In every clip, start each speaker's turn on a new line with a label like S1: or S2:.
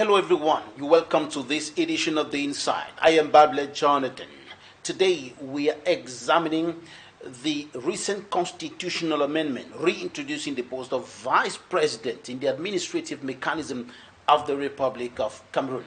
S1: Hello everyone, you're welcome to this edition of The Inside. I am Babler Jonathan. Today we are examining the recent constitutional amendment reintroducing the post of Vice President in the administrative mechanism of the Republic of Cameroon.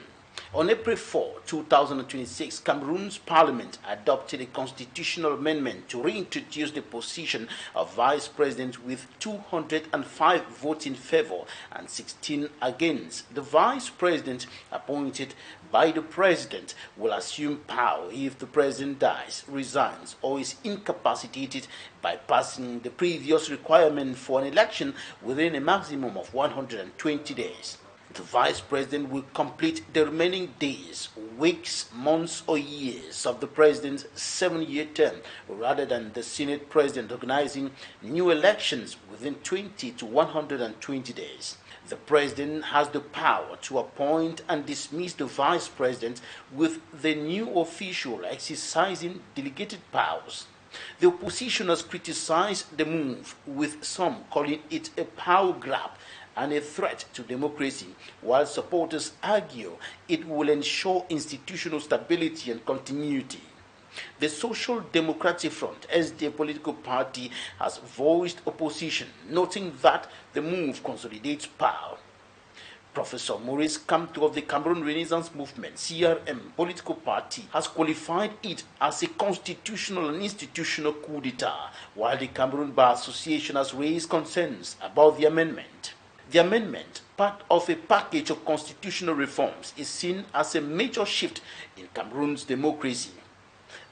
S1: On April 4, 2026, Cameroon's parliament adopted a constitutional amendment to reintroduce the position of vice president with 205 votes in favor and 16 against. The vice president, appointed by the president, will assume power if the president dies, resigns, or is incapacitated by passing the previous requirement for an election within a maximum of 120 days. The vice president will complete the remaining days, weeks, months, or years of the president's 7-year term, rather than the Senate president organizing new elections within 20 to 120 days. The president has the power to appoint and dismiss the vice president, with the new official exercising delegated powers. The opposition has criticized the move, with some calling it a power grab and a threat to democracy, while supporters argue it will ensure institutional stability and continuity. The Social Democratic Front, SD political party, has voiced opposition, noting that the move consolidates power. Professor Maurice Kamto of the Cameroon Renaissance Movement, CRM political party, has qualified it as a constitutional and institutional coup d'etat, while the Cameroon Bar Association has raised concerns about the amendment. The amendment, part of a package of constitutional reforms, is seen as a major shift in Cameroon's democracy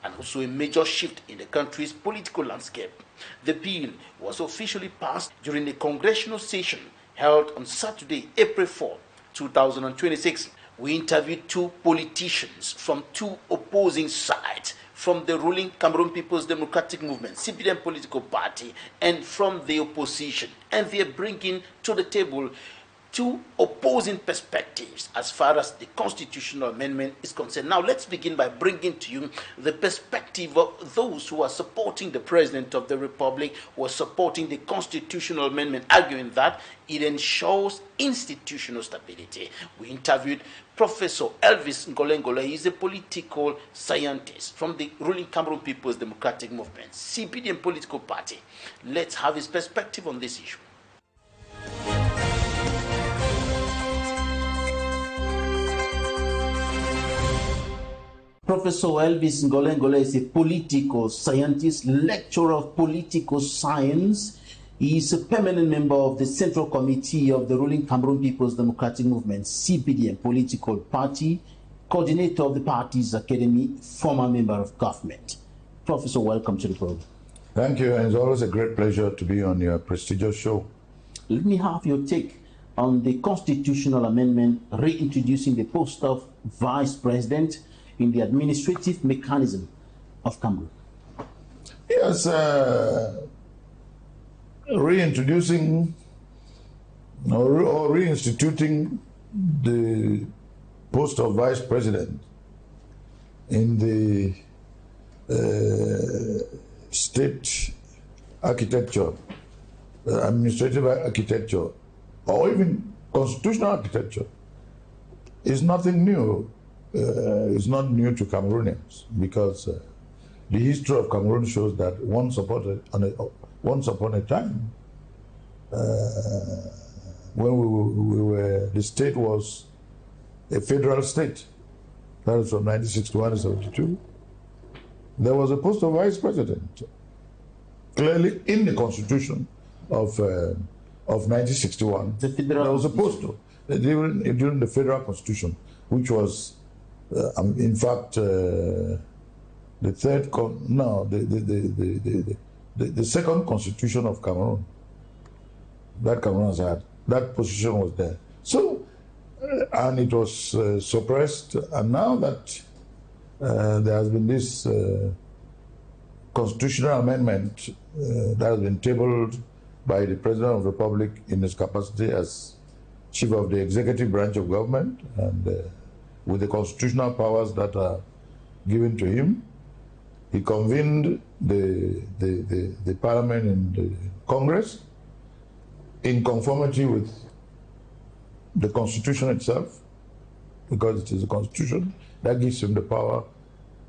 S1: and also a major shift in the country's political landscape. The bill was officially passed during a congressional session held on Saturday, April 4, 2026. We interviewed two politicians from two opposing sides, from the ruling Cameroon People's Democratic Movement, CPDM political party, and from the opposition. And they are bringing to the table two opposing perspectives as far as the constitutional amendment is concerned. Now, let's begin by bringing to you the perspective of those who are supporting the President of the Republic, who are supporting the constitutional amendment, arguing that it ensures institutional stability. We interviewed Professor Elvis NGOLE. He is a political scientist from the ruling Cameroon People's Democratic Movement, CPDM political party. Let's have his perspective on this issue. Professor Elvis NGOLE is a political scientist, lecturer of political science. He is a permanent member of the Central Committee of the ruling Cameroon People's Democratic Movement, CPDM political party, coordinator of the party's academy, former member of government. Professor, welcome to the program.
S2: Thank you, and it's always a great pleasure to be on your prestigious show.
S1: Let me have your take on the constitutional amendment reintroducing the post of vice president in the administrative mechanism of Cameroon.
S2: Yes, reintroducing or reinstituting the post of vice president in the state architecture, administrative architecture, or even constitutional architecture is nothing new. It's not new to Cameroonians, because the history of Cameroon shows that once upon a time, when the state was a federal state, that is from 1961 to 72, there was a post of vice president, clearly in the constitution of 1961. There was a post during the federal constitution, which was in fact, the second constitution of Cameroon that Cameroon has had, that position was there. So, and it was suppressed, and now that there has been this constitutional amendment that has been tabled by the President of the Republic in his capacity as chief of the executive branch of government, and with the constitutional powers that are given to him, he convened the parliament and the Congress in conformity with the constitution itself, because it is the Constitution that gives him the power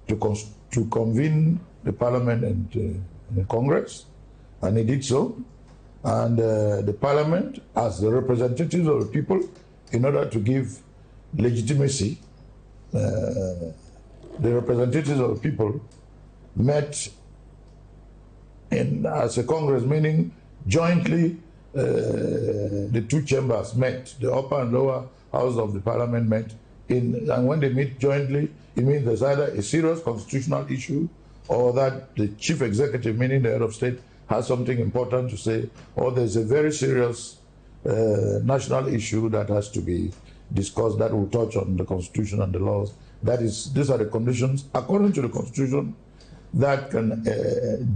S2: to convene the Parliament and Congress, and he did so. And the Parliament, as the representatives of the people, in order to give legitimacy, the representatives of the people met as a Congress, meaning jointly the two chambers met, the upper and lower house of the Parliament met, and when they meet jointly, it means there's either a serious constitutional issue or that the chief executive, meaning the head of state, has something important to say, or there's a very serious national issue that has to be discussed that will touch on the Constitution and the laws. These are the conditions, according to the Constitution, that can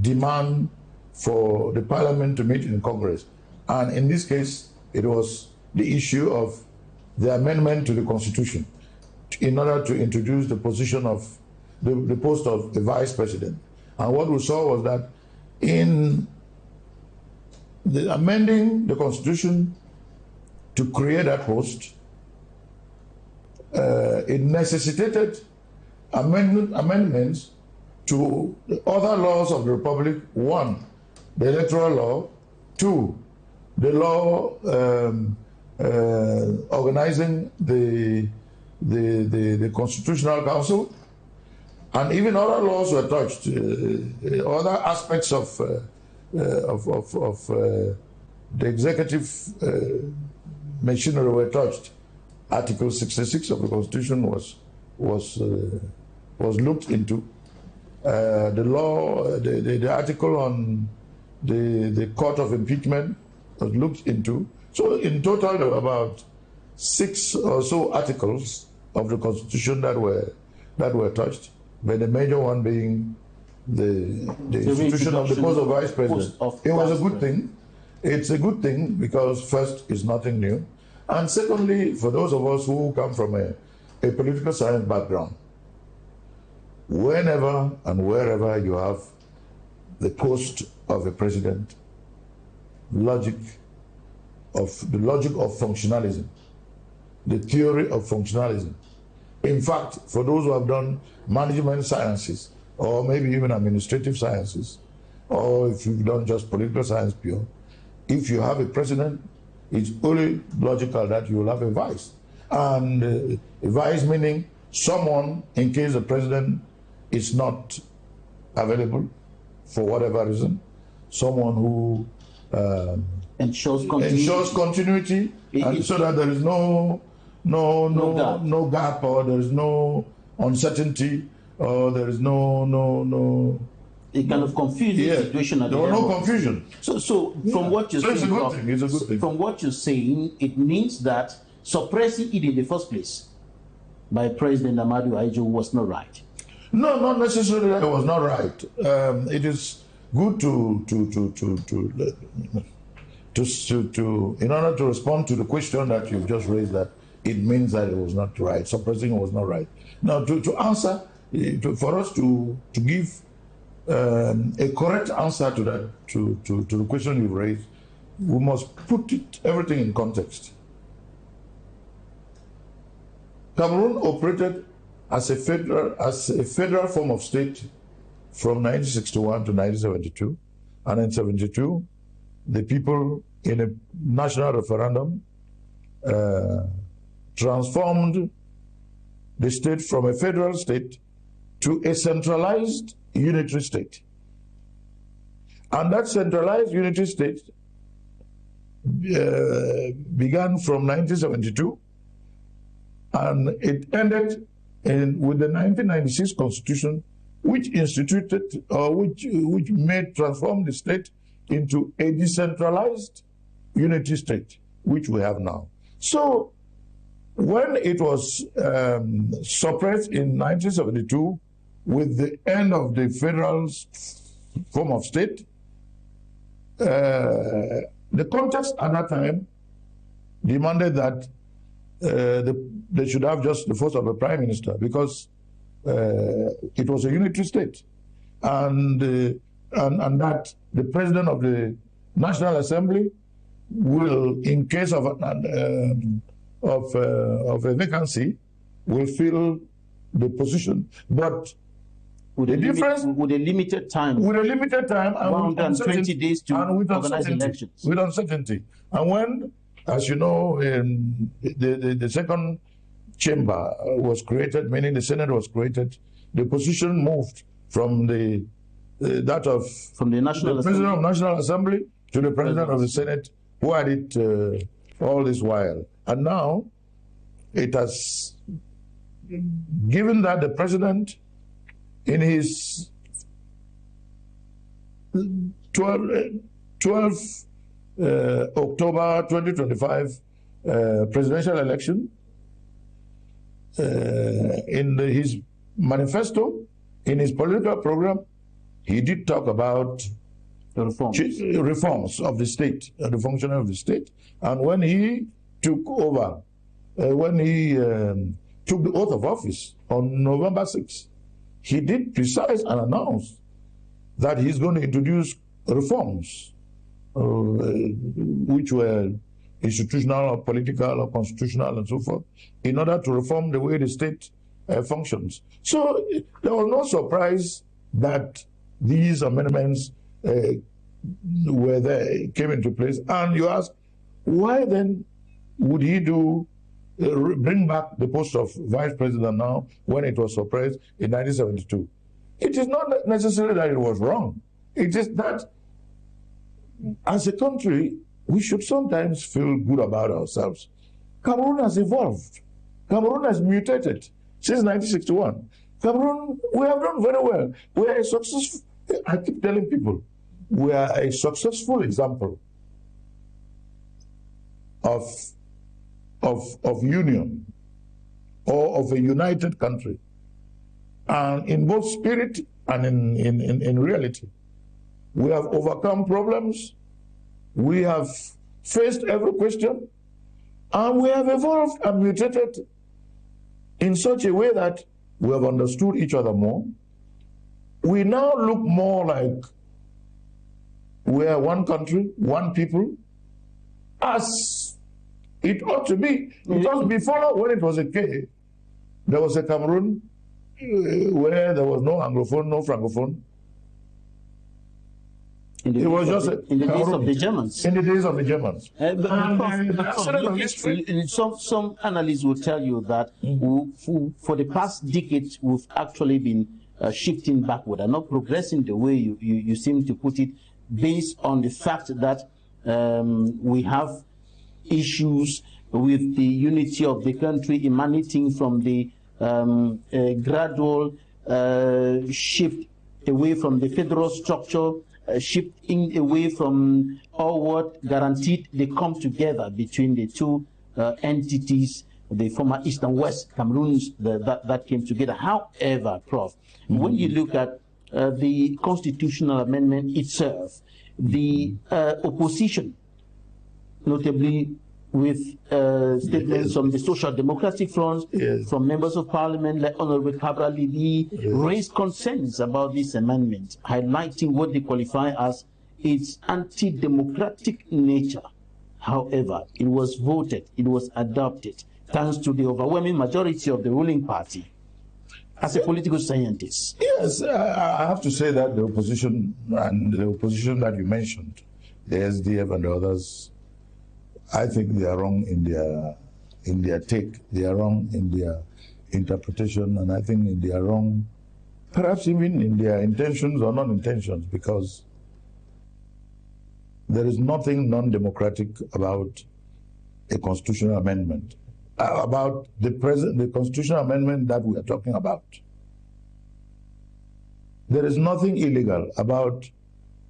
S2: demand for the Parliament to meet in Congress. And in this case, it was the issue of the amendment to the Constitution in order to introduce the position of the post of the Vice President. And what we saw was that in amending the Constitution to create that post, it necessitated amendments to the other laws of the Republic. One, the electoral law. Two, the law organizing the Constitutional Council, and even other laws were touched. Other aspects of the executive machinery were touched. Article 66 of the Constitution was looked into. The article on the court of impeachment was looked into. So in total, there were about 6 or so articles of the Constitution that were touched, but the major one being the institution of the post of Vice President. It was a good thing. It's a good thing because first, it's nothing new. And secondly, for those of us who come from a political science background, whenever and wherever you have the post of a president, the logic of functionalism, the theory of functionalism. In fact, for those who have done management sciences, or maybe even administrative sciences, or if you've done just political science pure, if you have a president, it's only logical that you will have a vice. And a vice meaning someone, in case the president is not available for whatever reason, someone who
S3: ensures continuity,
S2: and so that there is no gap, or there is no uncertainty, or there is no
S3: a kind of confusing situation at the
S2: there was no confusion.
S3: So from what you're saying,
S2: it's a good thing. It's a good thing.
S3: From what you're saying, it means that suppressing it in the first place by President Ahmadu Ahidjo was not right.
S2: No, not necessarily that it was not right. It is good to in order to respond to the question that you've just raised, that it means that it was not right. Suppressing it was not right. Now, to answer, for us to give a correct answer to that, to the question you've raised, we must put everything in context. Cameroon operated as a federal form of state from 1961 to 1972, and in 1972, the people in a national referendum transformed the state from a federal state to a centralized unitary state. And that centralized unitary state began from 1972, and it ended with the 1996 Constitution, which instituted, or which transformed the state into a decentralized unity state, which we have now. So when it was suppressed in 1972 with the end of the federal form of state, the context at that time demanded that they should have just the force of a prime minister, because it was a unitary state, and that the president of the National Assembly will, in case of a vacancy, will fill the position. But
S3: with
S2: the difference
S3: with a limited time.
S2: With a limited time and
S3: 120 days to organize elections.
S2: With uncertainty. And when, as you know, the second chamber was created, meaning the Senate was created, the position moved from the President of National Assembly to the President of the Senate, who had it all this while. And now it has given that the President, in his 12 October 2025 presidential election, in his manifesto, in his political program, he did talk about reforms of the state, the functioning of the state. And when he took over, when he took the oath of office on November 6th, he did precise and announce that he's going to introduce reforms, which were institutional or political or constitutional and so forth, in order to reform the way the state functions. So there was no surprise that these amendments were there, came into place. And you ask, why then would he bring back the post of vice president now when it was suppressed in 1972? It is not necessarily that it was wrong. It is that as a country, we should sometimes feel good about ourselves. Cameroon has evolved. Cameroon has mutated since 1961. Cameroon, we have done very well. We are a successful, I keep telling people, we are a successful example of union or of a united country. And in both spirit and in reality, we have overcome problems, we have faced every question, and we have evolved and mutated in such a way that we have understood each other more. We now look more like we are one country, one people, as it ought to be. Because before, when it was a K, there was a Cameroon where there was no Anglophone, no Francophone.
S3: In the days of the Germans.
S2: In the days of the Germans.
S3: Some analysts will tell you that for the past decades, we've actually been shifting backward and not progressing the way you seem to put it, based on the fact that we have issues with the unity of the country emanating from the gradual shift away from the federal structure, shifting away from all what guaranteed they come together between the two entities, the former East and West Cameroons that came together. However, Prof, when you look at the constitutional amendment itself, the opposition, notably with statements from the Social Democratic Front, from members of parliament like Honorable Cabral Libi, raised concerns about this amendment, highlighting what they qualify as its anti-democratic nature. However, it was voted, it was adopted, thanks to the overwhelming majority of the ruling party. As a political scientist.
S2: Yes, I have to say that the opposition, and the opposition that you mentioned, the SDF and the others, I think they are wrong in their take. They are wrong in their interpretation, and I think they are wrong, perhaps even in their intentions or non-intentions, because there is nothing non-democratic about a constitutional amendment, about the constitutional amendment that we are talking about. There is nothing illegal about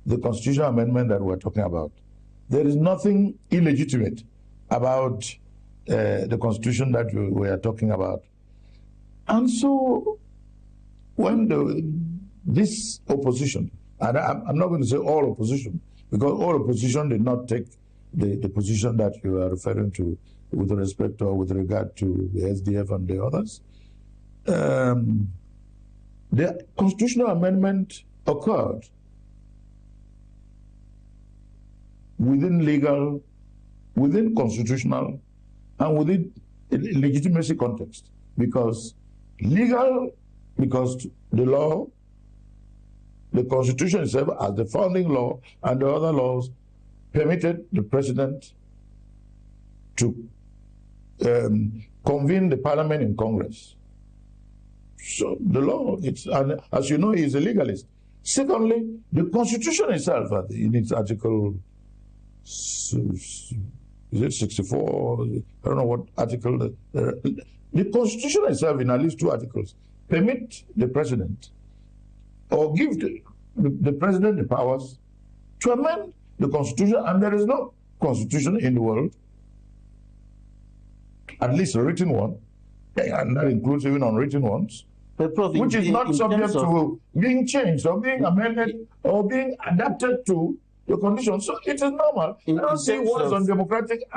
S2: the constitutional amendment that we are talking about. There is nothing illegitimate about the constitution that we are talking about. And so when this opposition, and I'm not going to say all opposition, because all opposition did not take the position that you are referring to with respect or with regard to the SDF and the others. The constitutional amendment occurred within legal, within constitutional, and within legitimacy context. because legal, because the law, the Constitution itself, as the founding law and the other laws, permitted the president to convene the parliament in Congress. So the law, and as you know, he is a legalist. Secondly, the Constitution itself, in its article, is it 64? I don't know what article. The Constitution itself, in at least 2 articles, permit the president or give the president the powers to amend the Constitution, and there is no Constitution in the world, at least a written one, and that includes even unwritten ones,
S3: Prof,
S2: which is not subject to being changed or being amended or being adapted to the conditions. So it is normal. I don't see what is undemocratic.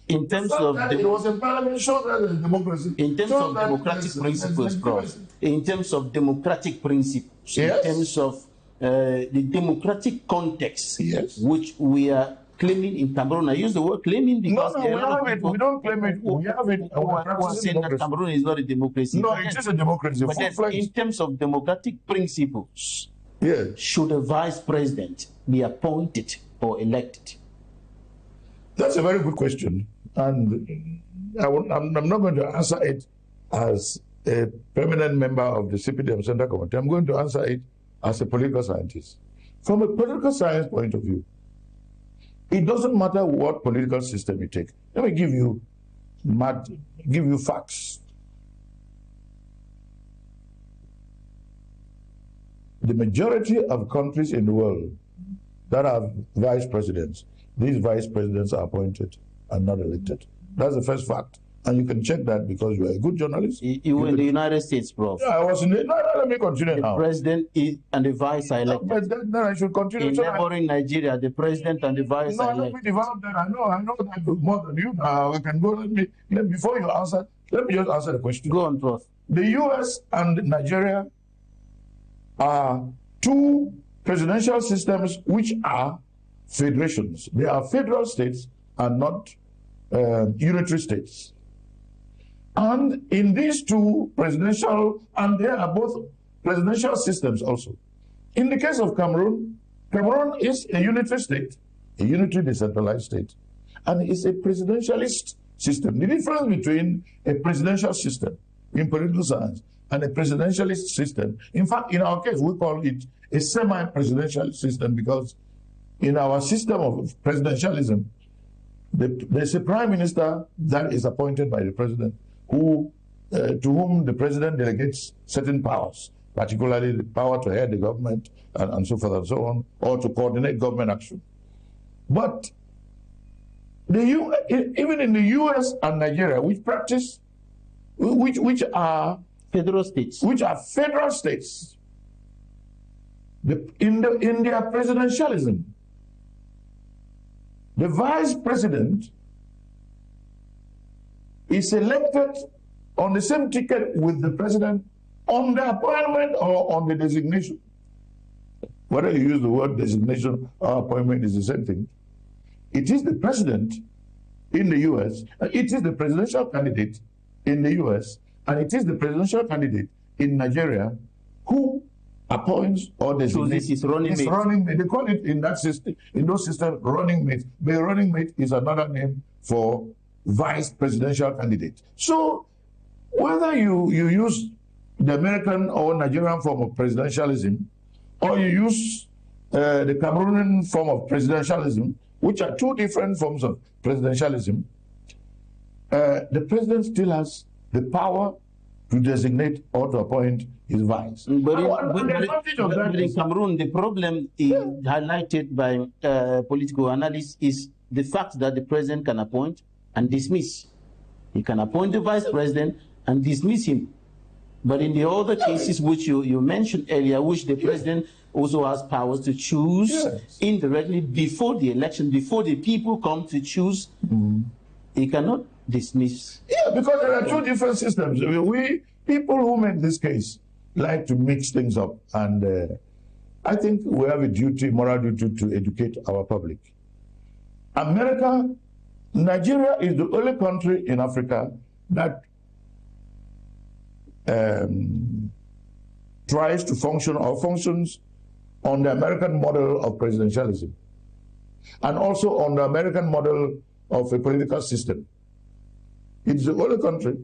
S3: In terms of
S2: it was a parliament, shows that there is democracy.
S3: In terms of democratic principles, Prof. In terms of democratic principles,
S2: yes.
S3: In terms of the democratic context,
S2: yes.
S3: which we are claiming in Cameroon. I use the word claiming because
S2: we have it. We don't claim it. We have it.
S3: Who are saying that Cameroon is not a democracy.
S2: No, it is a democracy.
S3: But then, in terms of democratic principles,
S2: yes.
S3: Should a vice president be appointed or elected?
S2: That's a very good question, and I'm not going to answer it as a permanent member of the CPDM Central Committee. I'm going to answer it as a political scientist. From a political science point of view, it doesn't matter what political system you take. Let me give you facts. The majority of countries in the world that have vice presidents, these vice presidents are appointed and not elected. That's the first fact. And you can check that because you are a good journalist.
S3: You were in the United States, Prof.
S2: Yeah, I was in the... No, let me continue now.
S3: The president and the vice are elected.
S2: But then I should continue.
S3: In neighboring Nigeria, the president and the vice are elected.
S2: Let me develop that. I know that more than you. I can go. Before you answer, let me just answer the question.
S3: Go on, Prof.
S2: The U.S. and Nigeria are 2 presidential systems which are federations. They are federal states and not unitary states. And in these 2 presidential, and they are both presidential systems also. In the case of Cameroon, Cameroon is a unitary state, a unitary decentralized state, and it's a presidentialist system. The difference between a presidential system in political science and a presidentialist system, in fact, in our case, we call it a semi-presidential system because in our system of presidentialism, there's a prime minister that is appointed by the president to whom the president delegates certain powers, particularly the power to head the government and so forth and so on, or to coordinate government action. But even in the US and Nigeria, which are
S3: federal states,
S2: in their presidentialism, the vice president is elected on the same ticket with the president on the appointment or on the designation. Whether you use the word designation or appointment is the same thing. It is the president in the US, it is the presidential candidate in the US, and it is the presidential candidate in Nigeria who appoints or designates
S3: his running mate.
S2: They call it in that system, in those systems, running mate. The running mate is another name for vice presidential candidate. So whether you use the American or Nigerian form of presidentialism, or you use the Cameroonian form of presidentialism, which are 2 different forms of presidentialism, the president still has the power to designate or to appoint his vice.
S3: But in Cameroon, the problem highlighted by political analysts is the fact that the president can appoint and dismiss. He can appoint the vice president and dismiss him. But in the other cases which you mentioned earlier, which the president also has powers to choose indirectly before the election, before the people come to choose, he cannot dismiss.
S2: Yeah, because there are 2 different systems. We people who make this case like to mix things up, and I think we have a duty, moral duty, to educate our public. Nigeria is the only country in Africa that tries to function or functions on the American model of presidentialism, and also on the American model of a political system. It's the only country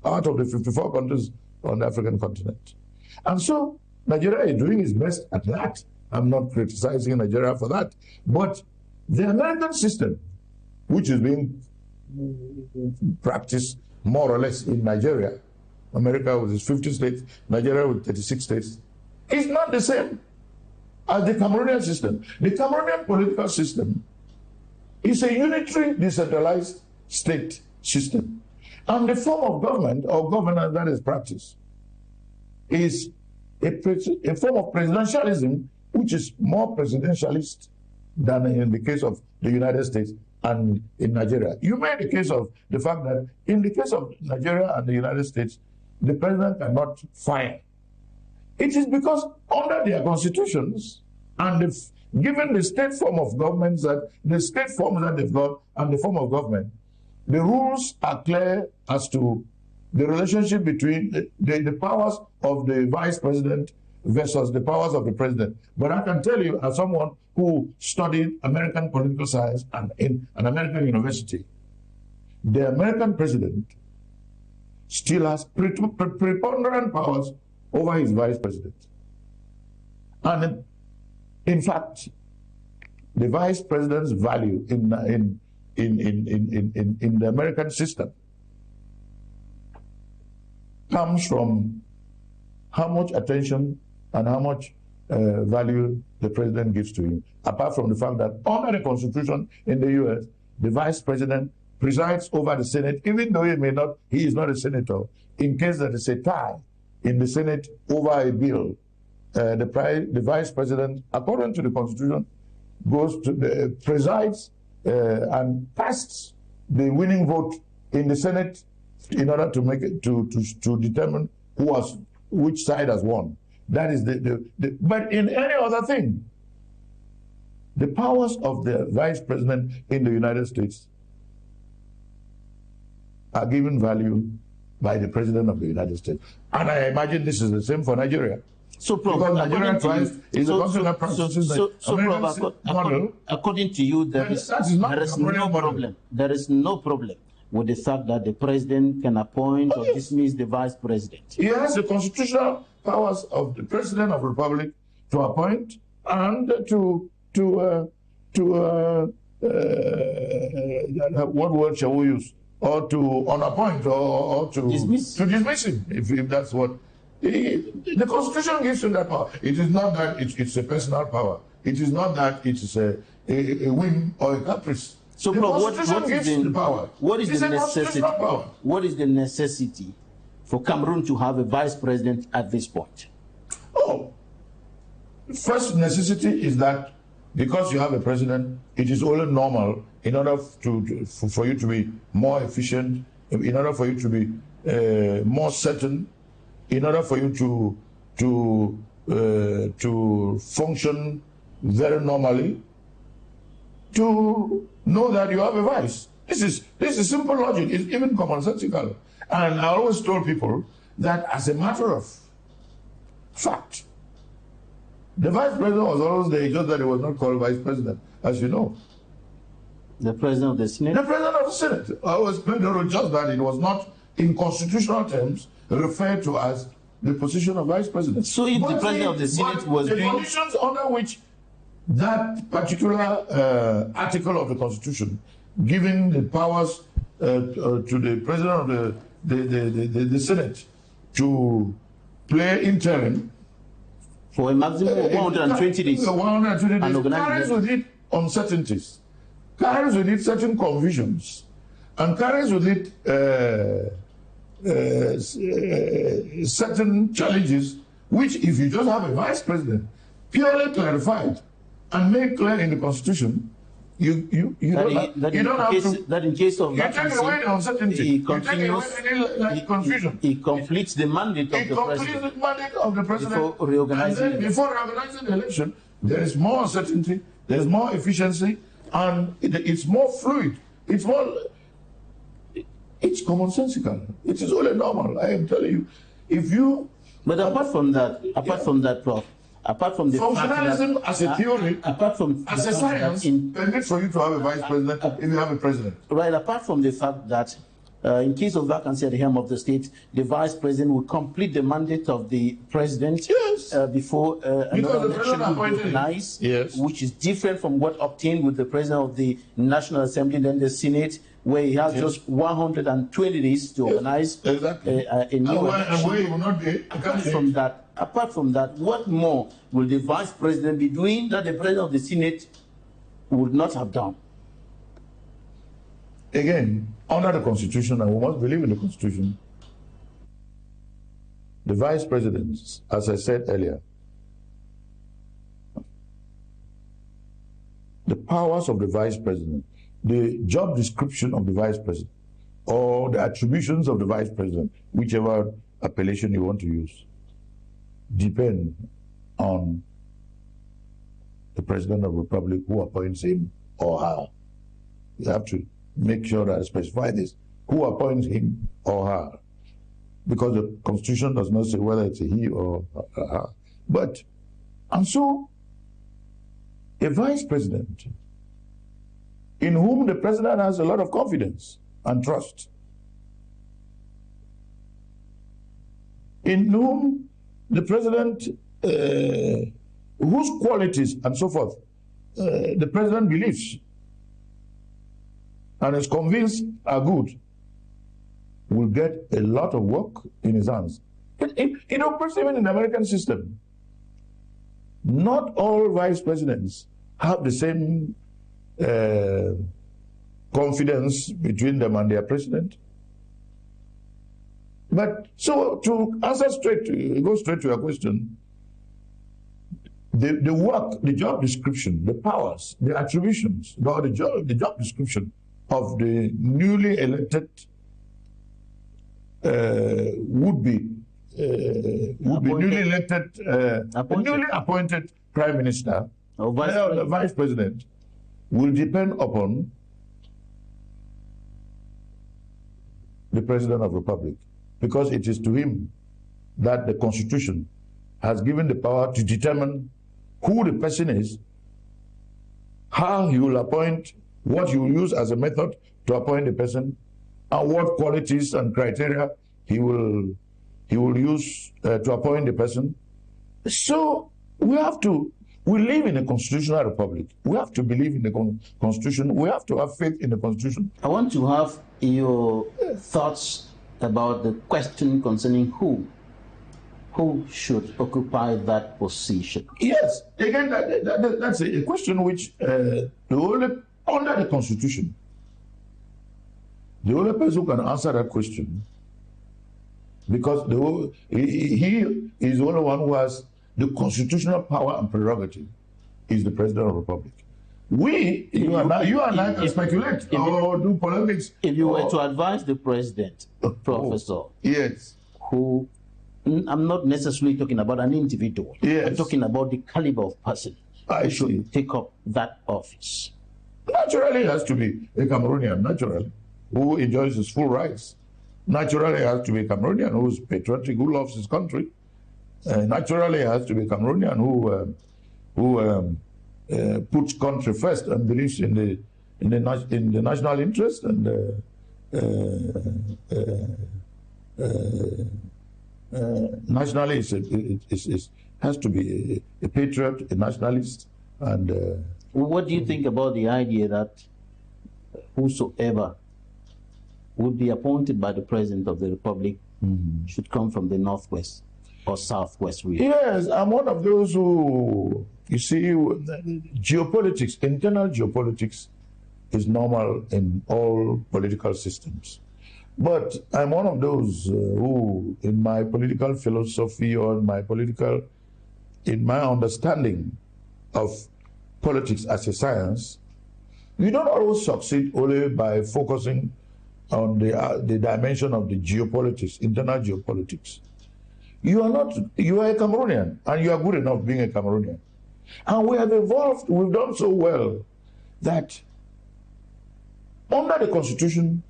S2: out of the 54 countries on the African continent. And so Nigeria is doing its best at that. I'm not criticizing Nigeria for that. But the American system, which is being practiced more or less in Nigeria, America with its 50 states, Nigeria with 36 states, is not the same as the Cameroonian system. The Cameroonian political system is a unitary, decentralized state system. And the form of government or governance that is practiced is a form of presidentialism, which is more presidentialist than in the case of the United States and in Nigeria. You made the case of the fact that in the case of Nigeria and the United States, the president cannot fire. It is because under their constitutions and given the state form of governments that the state forms that they've got and the form of government, the rules are clear as to the relationship between the powers of the vice president versus the powers of the president. But I can tell you, as someone who studied American political science and in an American university, the American president still has preponderant powers over his vice president. And in fact, the vice president's value in the American system comes from how much attention and how much value the president gives to him. Apart from the fact that under the Constitution in the US, the vice president presides over the Senate, even though he is not a senator. In case there is a tie in the Senate over a bill, the vice president, according to the Constitution, goes to presides and casts the winning vote in the Senate in order to make it to determine which side has won. That is but in any other thing, the powers of the vice president in the United States are given value by the president of the United States. And I imagine this is the same for Nigeria.
S3: So, Prof,
S2: because Nigeria is a country that practices the American model.
S3: According to you, there is no problem. There is no problem with the fact that the president can appoint or dismiss the vice president.
S2: He has the constitutional powers of the president of the republic to appoint and what word shall we use? Or to unappoint or to dismiss him, if that's what. The Constitution gives him that power. It is not that it's a personal power. It is not that it is a whim or a caprice.
S3: So, what is the necessity? What is the necessity for Cameroon to have a vice president at this point?
S2: Oh, first necessity is that because you have a president, it is only normal in order for you to be more efficient, in order for you to be more certain, in order for you to function very normally, to know that you have a vice. This is simple logic. It's even commonsensical. And I always told people that as a matter of fact, the vice president was always there, just that he was not called vice president, as you know.
S3: The president of the Senate?
S2: The president of the Senate. I always pointed just that it was not, in constitutional terms, referred to as the position of vice president.
S3: So if the president of the Senate was
S2: doing... The conditions under which that particular article of the Constitution, giving the powers to the president of the Senate to play interim
S3: for a maximum of 120 days.
S2: 120 days carries with it uncertainties, carries with it certain confusions, and carries with it certain challenges, which if you just have a vice president purely clarified and made clear in the Constitution, you don't have to.
S3: That in case of
S2: that, you take away the uncertainty. You take away any confusion.
S3: It completes the mandate of the president.
S2: It completes the mandate of the president.
S3: Before reorganizing
S2: the election, there is more uncertainty, there is more efficiency, and it's more fluid. It's commonsensical. It is only normal. I am telling you, if you...
S3: But apart from that, Prof, apart from the
S2: functionalism
S3: fact that,
S2: as a theory,
S3: apart from
S2: as a science, permits for you to have a vice president if you have a president.
S3: Right, apart from the fact that in case of vacancy at the helm of the state, the vice president will complete the mandate of the president before another election will be organized, which is different from what obtained with the president of the National Assembly, then the Senate, where he has just 120 days to organize a new election. Apart from that, what more will the vice president be doing that the president of the Senate would not have done?
S2: Again, under the Constitution, and we must believe in the Constitution, the vice presidents, as I said earlier, the powers of the vice president, the job description of the vice president, or the attributions of the vice president, whichever appellation you want to use, depend on the president of the republic who appoints him or her. You have to make sure that I specify this, who appoints him or her, because the Constitution does not say whether it's a he or a her. But, and so, a vice president in whom the president has a lot of confidence and trust, in whom the president, whose qualities and so forth, the president believes and is convinced are good, will get a lot of work in his hands. It operates even in the American system. Not all vice presidents have the same confidence between them and their president. But so to answer go straight to your question, the work, the job description, the powers, the attributions, the job description of the newly elected newly appointed prime minister or vice president will depend upon the president of the republic, because it is to him that the Constitution has given the power to determine who the person is, how he will appoint, what he will use as a method to appoint the person, and what qualities and criteria he will use to appoint the person. So we live in a constitutional republic. We have to believe in the Constitution. We have to have faith in the Constitution.
S3: I want to have your thoughts about the question concerning who should occupy that position.
S2: Yes, again, that's a question which under the Constitution, the only person who can answer that question, because he is the only one who has the constitutional power and prerogative, is the President of the Republic. You and I can speculate or do polemics.
S3: If you were to advise the President, Professor,
S2: yes,
S3: who, I'm not necessarily talking about an individual,
S2: yes,
S3: I'm talking about the caliber of person who should take up that office.
S2: Naturally, it has to be a Cameroonian, naturally, who enjoys his full rights. Naturally, it has to be a Cameroonian who is patriotic, who loves his country. Naturally, it has to be a Cameroonian who puts country first and believes in the national interest, and nationally has to be a patriot, a nationalist, and.
S3: What do you think about the idea that whosoever would be appointed by the President of the Republic should come from the Northwest or Southwest region?
S2: Yes, I'm one of those who, you see, geopolitics, internal geopolitics is normal in all political systems. But I'm one of those who, in my political philosophy or in my understanding of politics as a science, you don't always succeed only by focusing on the dimension of the geopolitics, internal geopolitics. You are a Cameroonian, and you are good enough being a Cameroonian. And we have evolved, we've done so well that under the Constitution,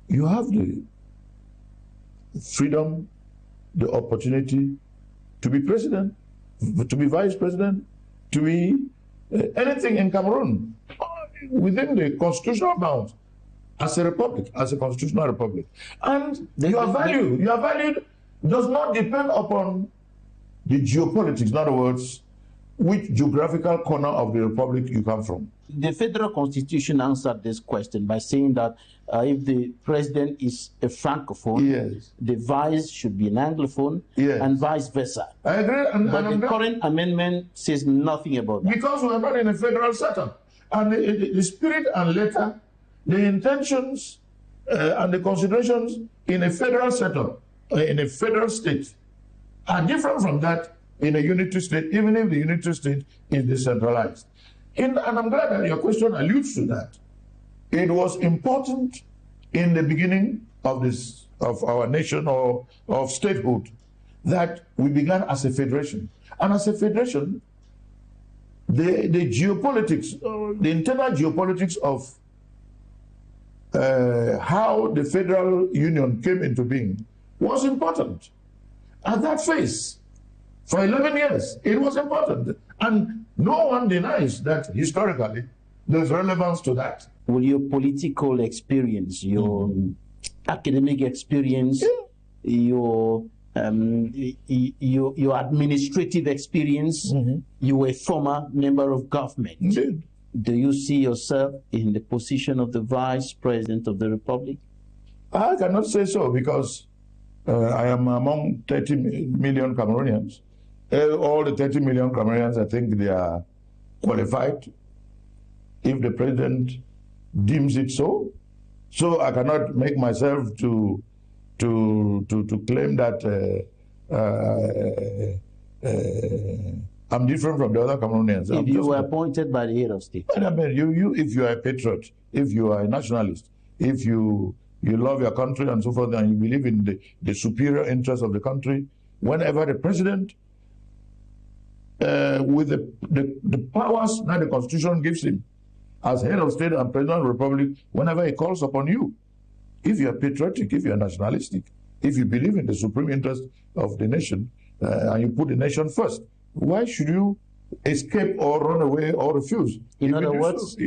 S2: you have the freedom, the opportunity to be president, to be vice president, to be anything in Cameroon within the constitutional bounds as a republic, as a constitutional republic. And your value does not depend upon the geopolitics. In other words, which geographical corner of the republic you come from.
S3: The federal constitution answered this question by saying that if the president is a francophone,
S2: yes,
S3: the vice should be an anglophone,
S2: yes,
S3: and vice versa.
S2: I agree.
S3: But the current amendment says nothing about that.
S2: Because we are not in a federal setup. And the spirit and letter, the intentions and the considerations in a federal setup, in a federal state, are different from that in a unitary state, even if the unitary state is decentralized. And I'm glad that your question alludes to that. It was important in the beginning of our nation or of statehood that we began as a federation. And as a federation, the geopolitics, the internal geopolitics of how the federal union came into being was important. At that phase, for 11 years, it was important. And no one denies that historically there's relevance to that.
S3: Will your political experience, your academic experience, your administrative experience, you were a former member of government.
S2: Indeed.
S3: Do you see yourself in the position of the Vice President of the Republic?
S2: I cannot say so because I am among 30 million Cameroonians. All the 30 million Cameroonians, I think they are qualified if the president deems it so. So I cannot make myself to claim that I'm different from the other Cameroonians.
S3: If you were appointed by the head of state.
S2: I mean, if you are a patriot, if you are a nationalist, if you love your country and so forth, and you believe in the superior interests of the country, whenever the president, with the powers that the Constitution gives him, as head of state and president of the republic, whenever he calls upon you, if you are patriotic, if you are nationalistic, if you believe in the supreme interest of the nation, and you put the nation first, why should you escape or run away or refuse?
S3: In other words,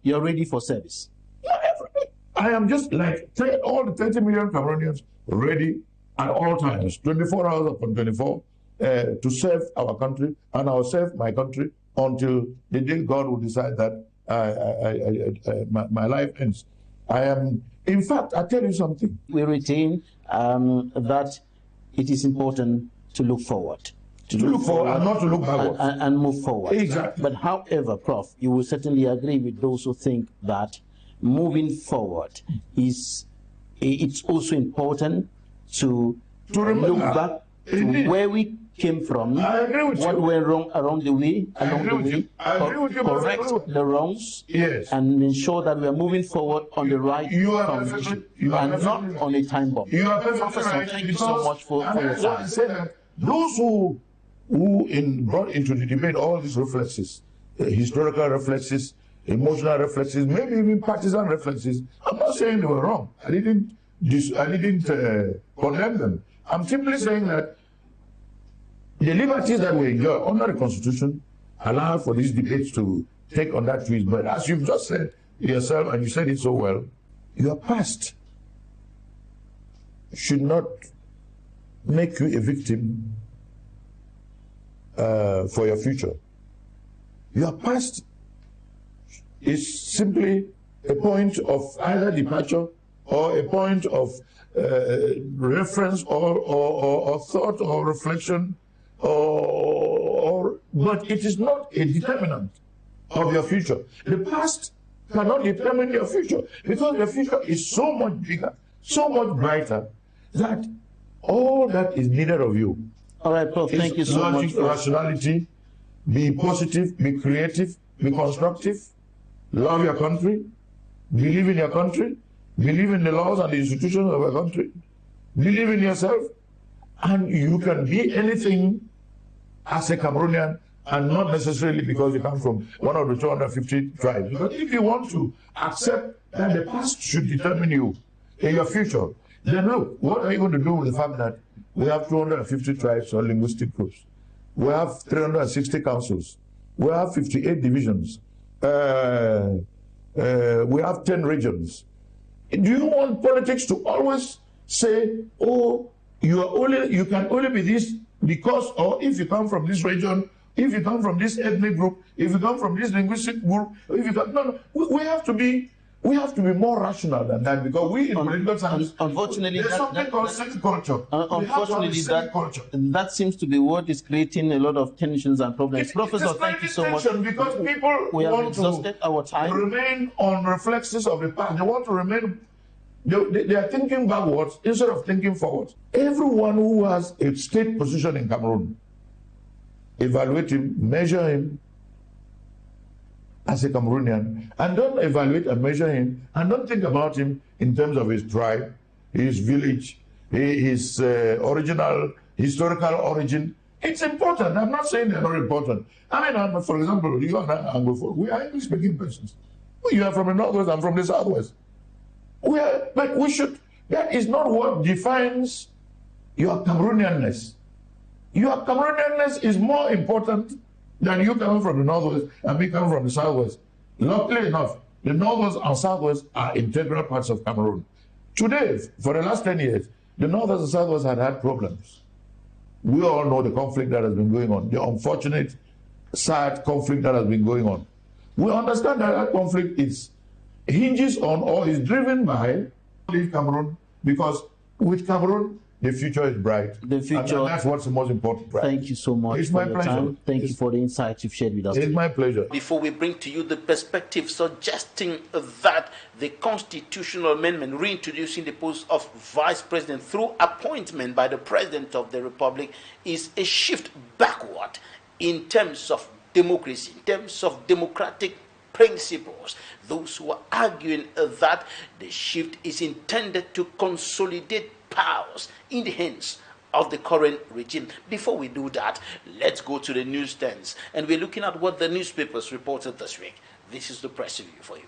S3: you're ready for service.
S2: I am just like all the 30 million Cameroonians ready at all times, 24 hours upon 24, to serve our country, and I'll serve my country until the day God will decide that my life ends. I am, in fact, I'll tell you something.
S3: We retain that it is important to look forward.
S2: To look forward and not to look backward.
S3: And move forward.
S2: Exactly.
S3: But however, Prof, you will certainly agree with those who think that moving forward it's also important to look back to where we came from, what went wrong along the way, correct the wrongs,
S2: yes,
S3: and ensure that we are moving forward on the right foundation and not on a time bomb.
S2: You are perfectly
S3: Professor,
S2: right.
S3: thank you so much for your time.
S2: I say that those who brought into the debate all these reflexes, historical reflexes, emotional reflexes, maybe even partisan reflexes, I'm not saying they were wrong. I didn't condemn them. I'm simply saying that the liberties that we enjoy under the Constitution allow for these debates to take on that twist. But as you've just said yourself, and you said it so well, your past should not make you a victim for your future. Your past is simply a point of either departure or a point of reference or thought or reflection, but it is not a determinant of your future. The past cannot determine your future because the future is so much bigger, so much brighter, that all that is needed of you.
S3: All right, Prof, thank you so much.
S2: Rationality, be positive, be creative, be constructive, love your country, believe in your country, believe in the laws and the institutions of your country, believe in yourself, and you can be anything as a Cameroonian, and not necessarily because you come from one of the 250 tribes. But if you want to accept that the past should determine you in your future, Then look, what are you going to do with the fact that we have 250 tribes or linguistic groups? We have 360 councils. We have 58 divisions. We have 10 regions. Do you want politics to always say, oh, you can only be this because, or if you come from this region, if you come from this ethnic group, if you come from this linguistic group, if you come, no, we have to be more rational than that, because we in political science,
S3: unfortunately,
S2: there's something called civic culture.
S3: Unfortunately, that seems to be what is creating a lot of tensions and problems. Professor, thank you so much.
S2: Because people want to remain on reflexes of the past. They want to remain. They are thinking backwards instead of thinking forwards. Everyone who has a state position in Cameroon, evaluate him, measure him as a Cameroonian, and don't evaluate and measure him, and don't think about him in terms of his tribe, his village, his original historical origin. It's important. I'm not saying they're not important. I mean, for example, you and I, Anglophone, we are English-speaking persons. You are from the Northwest, I'm from the Southwest. But we should, that is not what defines your Cameroonianness. Your Cameroonianness is more important than you coming from the Northwest and me coming from the Southwest. Luckily enough, the Northwest and Southwest are integral parts of Cameroon. Today, for the last 10 years, the Northwest and Southwest had problems. We all know the conflict that has been going on, the unfortunate, sad conflict that has been going on. We understand that that conflict hinges on or is driven by Cameroon, because with Cameroon, the future is bright. The future, and that's what's the most important. Right?
S3: Thank you so much.
S2: It's my pleasure.
S3: Thank you for the insights you've shared with us.
S2: It's my pleasure.
S1: Before we bring to you the perspective suggesting that the constitutional amendment reintroducing the post of vice president through appointment by the president of the republic is a shift backward in terms of democracy, in terms of democratic principles. Those who are arguing that the shift is intended to consolidate powers in the hands of the current regime. Before we do that, let's go to the newsstands, and we're looking at what the newspapers reported this week. This is the press review for you.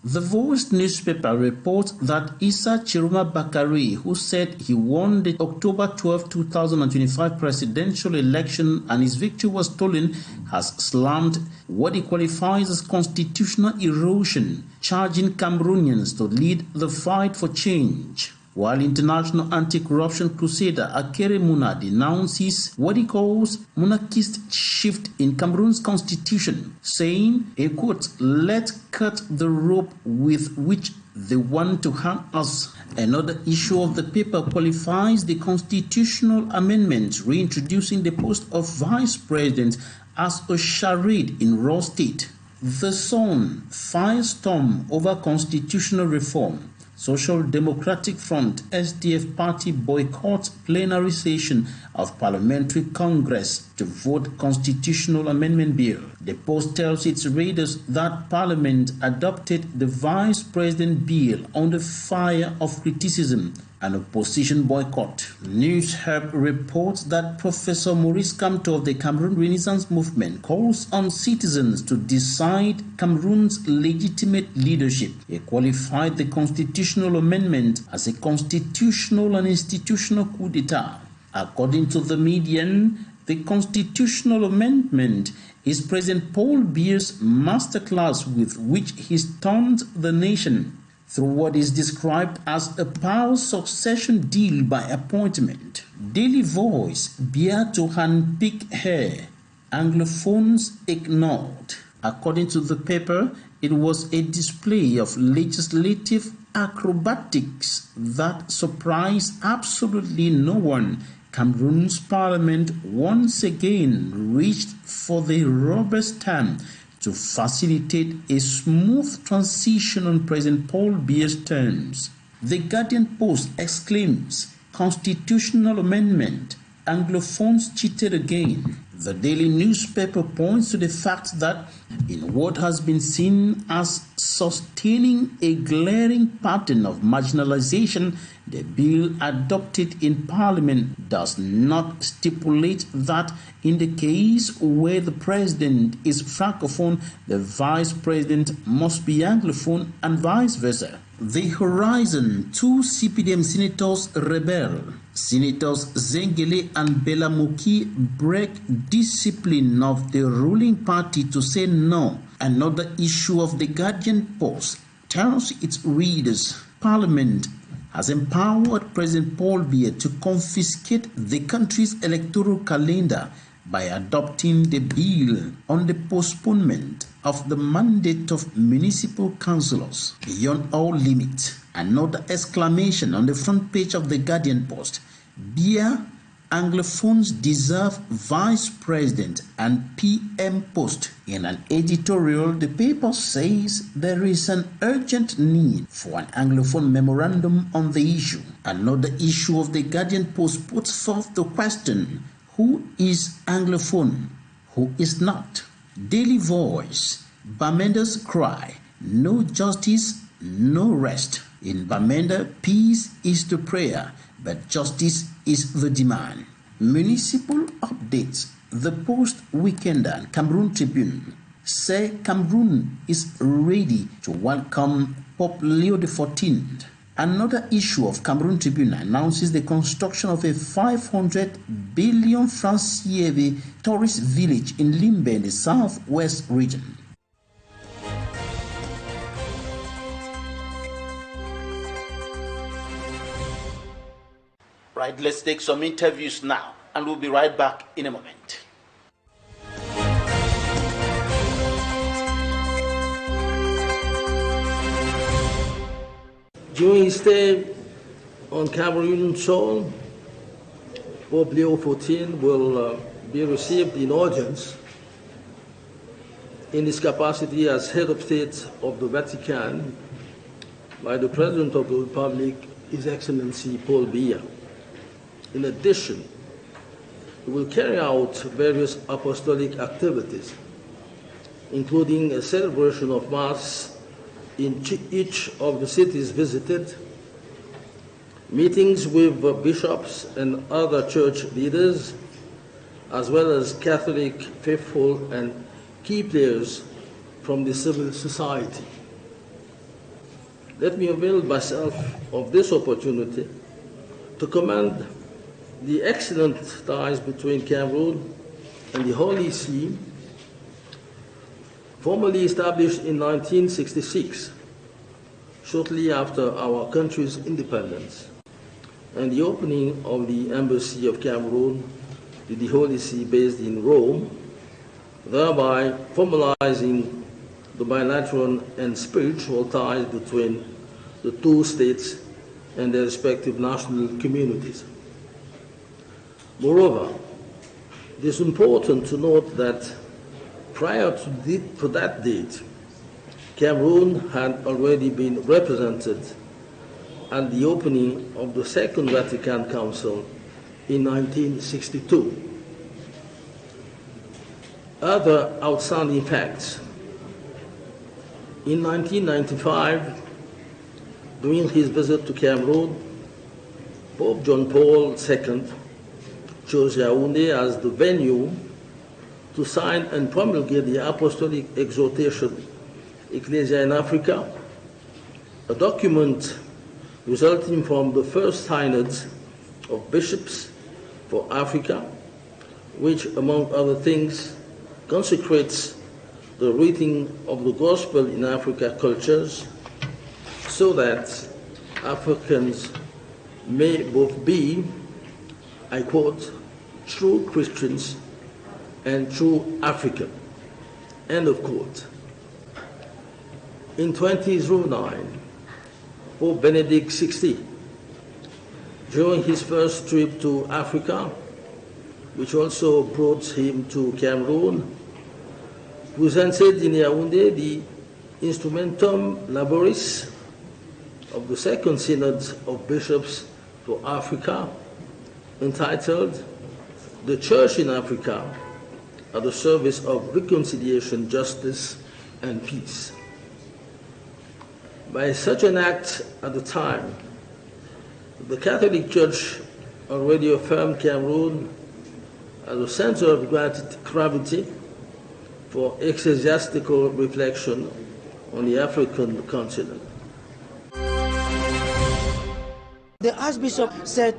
S1: The Voice newspaper reports that Issa Chiroma Bakari, who said he won the October 12, 2025 presidential election and his victory was stolen, has slammed what he qualifies as constitutional erosion, charging Cameroonians to lead the fight for change. While international anti-corruption crusader Akere Muna denounces what he calls monarchist shift in Cameroon's constitution, saying, a quote, "Let's cut the rope with which they want to hang us." Another issue of the paper qualifies the constitutional amendment reintroducing the post of vice president as a charade in Raw State. The Sun, firestorm over constitutional reform. Social Democratic Front (SDF) party boycotts plenary session of Parliamentary Congress to vote constitutional amendment bill. The Post tells its readers that Parliament adopted the Vice President bill under fire of criticism and opposition boycott. News Hub reports that Professor Maurice Kamto of the Cameroon Renaissance Movement calls on citizens to decide Cameroon's legitimate leadership. He qualified the constitutional amendment as a constitutional and institutional coup d'etat. According to the Median, the constitutional amendment is President Paul Biya's masterclass with which he stunned the nation through what is described as a power succession deal by appointment. Daily Voice, Biya to handpick her, Anglophones ignored. According to the paper, it was a display of legislative acrobatics that surprised absolutely no one. Cameroon's parliament once again reached for the rubber stamp to facilitate a smooth transition on President Paul Biya's terms. The Guardian Post exclaims, "Constitutional amendment, Anglophones cheated again."
S3: The daily newspaper points to the fact that in what has been seen as sustaining a glaring pattern of marginalization, the bill adopted in Parliament does not stipulate that in the case where the president is francophone, the vice president must be anglophone and vice versa. The Horizon, two CPDM senators rebel. Senators Zengele and Belamuki break discipline of the ruling party to say no. Another issue of the Guardian Post tells its readers Parliament has empowered President Paul Biya to confiscate the country's electoral calendar by adopting the bill on the postponement of the mandate of municipal councillors beyond all limit. Another exclamation on the front page of the Guardian Post. Biya, Anglophones deserve vice president and PM post. In an editorial, the paper says there is an urgent need for an Anglophone memorandum on the issue. Another issue of the Guardian Post puts forth the question, who is Anglophone? Who is not? Daily Voice, Bamenda's cry, no justice, no rest. In Bamenda, peace is the prayer, but justice is the demand. Municipal updates. The Post Weekender and Cameroon Tribune say Cameroon is ready to welcome Pope Leo XIV. Another issue of Cameroon Tribune announces the construction of a 500 billion francs CFA tourist village in Limbe in the southwest region.
S1: Right, let's take some interviews now, and we'll be right back in a moment.
S4: During his stay on Cameroon soil, Pope Leo XIV will be received in audience in his capacity as head of state of the Vatican by the President of the Republic, His Excellency Paul Biya. In addition, he will carry out various apostolic activities, including a celebration of Mass in each of the cities visited, meetings with bishops and other church leaders, as well as Catholic faithful and key players from the civil society. Let me avail myself of this opportunity to commend the excellent ties between Cameroon and the Holy See, formally established in 1966, shortly after our country's independence, and the opening of the Embassy of Cameroon to the Holy See based in Rome, thereby formalizing the bilateral and spiritual ties between the two states and their respective national communities. Moreover, it is important to note that prior to that date, Cameroon had already been represented at the opening of the Second Vatican Council in 1962. Other outstanding facts. In 1995, during his visit to Cameroon, Pope John Paul II chose Yaoundé as the venue to sign and promulgate the Apostolic Exhortation Ecclesia in Africa, a document resulting from the first synod of bishops for Africa, which, among other things, consecrates the reading of the gospel in Africa cultures so that Africans may both be, I quote, true Christians and true African, end of quote. In 2009, Pope Benedict XVI, during his first trip to Africa, which also brought him to Cameroon, presented in Yaoundé the Instrumentum Laboris of the Second Synod of Bishops for Africa, entitled The Church in Africa, at the service of reconciliation, justice, and peace. By such an act at the time, the Catholic Church already affirmed Cameroon as a center of gravity for ecclesiastical reflection on the African continent.
S5: The Archbishop said,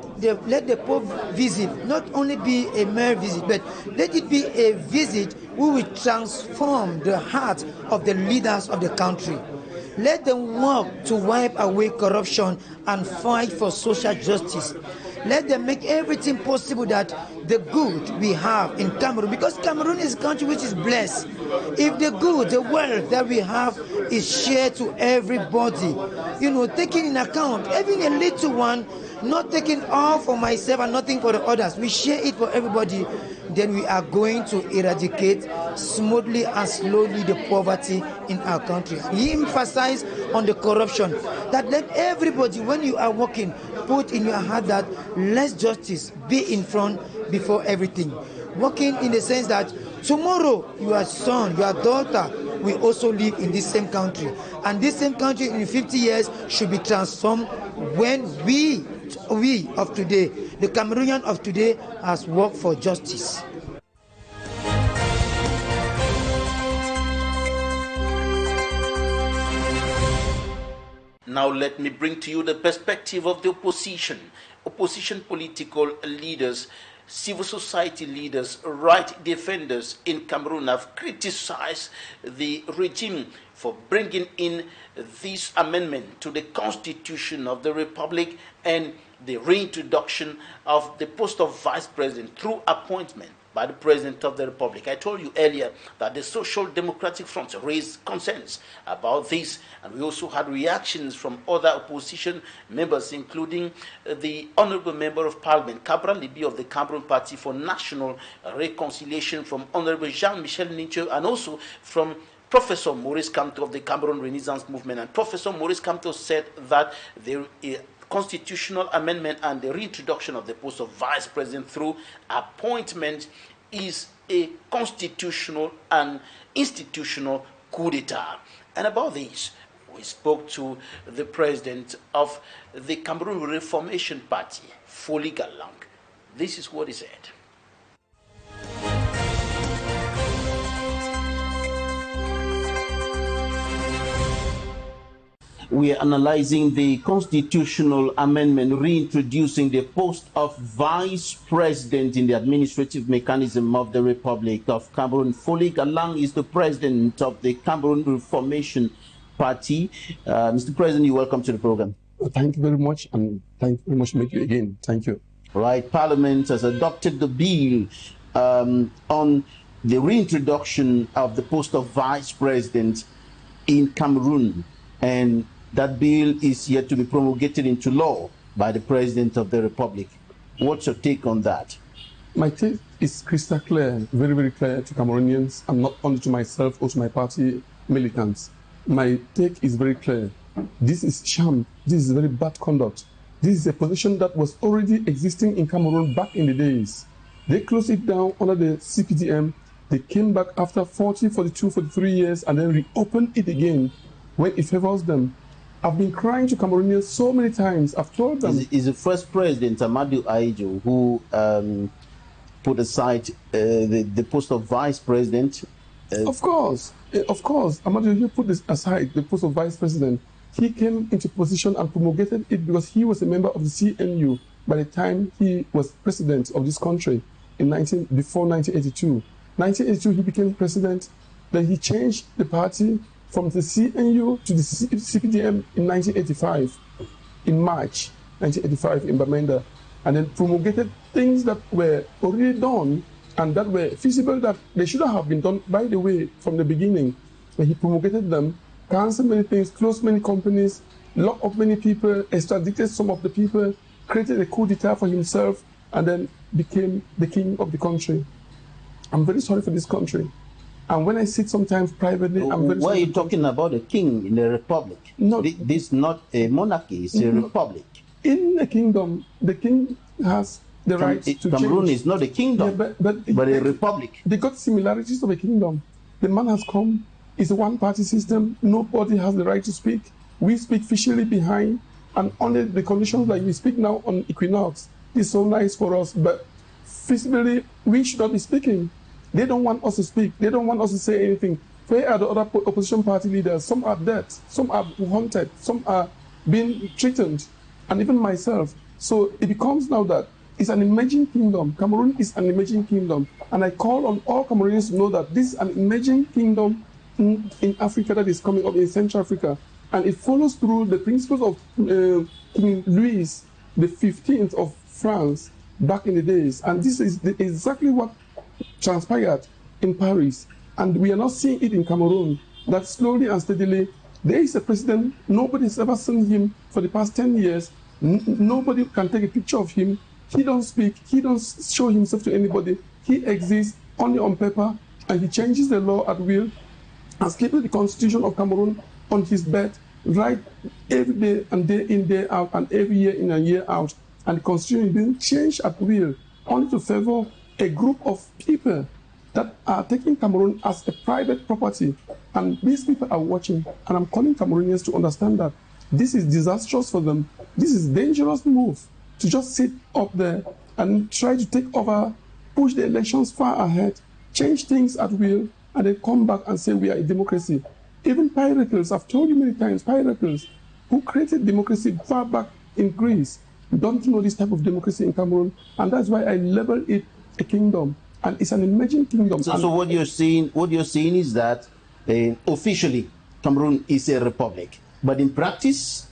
S5: let the Pope visit not only be a mere visit, but let it be a visit who will transform the heart of the leaders of the country. Let them work to wipe away corruption and fight for social justice. Let them make everything possible that the good we have in Cameroon, because Cameroon is a country which is blessed. If the good, the wealth that we have is shared to everybody, taking in account, even a little one, not taking all for myself and nothing for the others, we share it for everybody, then we are going to eradicate smoothly and slowly the poverty in our country. He emphasized on the corruption, that let everybody, when you are working, put in your heart that let justice be in front before everything. Working in the sense that tomorrow your son, your daughter will also live in this same country. And this same country in 50 years should be transformed when we of today, the Cameroonian of today, has worked for justice.
S1: Now let me bring to you the perspective of the opposition. Opposition political leaders, civil society leaders, right defenders in Cameroon have criticized the regime for bringing in this amendment to the Constitution of the Republic and the reintroduction of the post of Vice President through appointment by the President of the Republic. I told you earlier that the Social Democratic Front raised concerns about this, and we also had reactions from other opposition members, including the Honorable Member of Parliament, Cabral Libi of the Cameroon Party for National Reconciliation, from Honorable Jean-Michel Nincho, and also from Professor Maurice Kamto of the Cameroon Renaissance Movement. And Professor Maurice Kamto said that the constitutional amendment and the reintroduction of the post of Vice President through appointment is a constitutional and institutional coup d'etat. And about this, we spoke to the president of the Cameroon Reformation Party, Foli Galang. This is what he said.
S3: We are analyzing the constitutional amendment reintroducing the post of Vice President in the administrative mechanism of the Republic of Cameroon. Foli Galang is the president of the Cameroon Reformation Party. Mr. President, you're welcome to the program.
S6: Thank you very much, and thank you very much, Mickey, again. Thank you.
S3: Right. Parliament has adopted the bill on the reintroduction of the post of Vice President in Cameroon, and that bill is yet to be promulgated into law by the President of the Republic. What's your take on that?
S6: My take is crystal clear, very, very clear to Cameroonians, and not only to myself, also my party militants. My take is very clear. This is sham. This is very bad conduct. This is a position that was already existing in Cameroon back in the days. They closed it down under the CPDM. They came back after 40, 42, 43 years and then reopened it again when it favors them. I've been crying to Cameroonians so many times. I've told them.
S3: Is the first president, Amadou Ahidjo, who put aside the post of Vice President?
S6: Of course. Amadou Ahidjo put this aside, the post of Vice President. He came into position and promulgated it because he was a member of the CNU by the time he was president of this country before 1982. 1982, he became president. Then he changed the party from the CNU to the CPDM in 1985, in March 1985 in Bamenda, and then promulgated things that were already done and that were feasible, that they should have been done, by the way, from the beginning. And he promulgated them, canceled many things, closed many companies, locked up many people, extradited some of the people, created a coup d'etat for himself, and then became the king of the country. I'm very sorry for this country. And when I sit sometimes privately, I'm very sorry.
S3: Why are you talking about a king in a republic?
S6: No,
S3: this is not a monarchy, it's a republic.
S6: In the kingdom, the king has the right to
S3: Cameroon
S6: change.
S3: is not a kingdom, but a republic.
S6: They got similarities of a kingdom. The man has come. It's a one-party system. Nobody has the right to speak. We speak officially behind, and only the conditions like we speak now on Equinoxe is so nice for us, but physically we should not be speaking. They don't want us to speak. They don't want us to say anything. Where are the other opposition party leaders? Some are dead. Some are haunted. Some are being threatened, and even myself. So it becomes now that it's an emerging kingdom. Cameroon is an emerging kingdom, and I call on all Cameroonians to know that this is an emerging kingdom in Africa that is coming up in Central Africa, and it follows through the principles of King Louis XV of France back in the days, and this is exactly what transpired in Paris, and we are not seeing it in Cameroon. That slowly and steadily, there is a president. Nobody's ever seen him for the past 10 years. Nobody can take a picture of him. He don't speak. He don't show himself to anybody. He exists only on paper, and he changes the law at will, and keeping the constitution of Cameroon on his bed, right every day and day in, day out, and every year in and year out. And the constitution is being changed at will, only to favor a group of people that are taking Cameroon as a private property. And these people are watching, and I'm calling Cameroonians to understand that this is disastrous for them. This is a dangerous move to just sit up there and try to take over, push the elections far ahead, change things at will, and then come back and say we are a democracy. Even Pyrocles, I've told you many times, Pyrocles, who created democracy far back in Greece, don't know this type of democracy in Cameroon, and that's why I label it a kingdom, and it's an emerging kingdom.
S3: So what you're saying is that officially Cameroon is a republic, but in practice,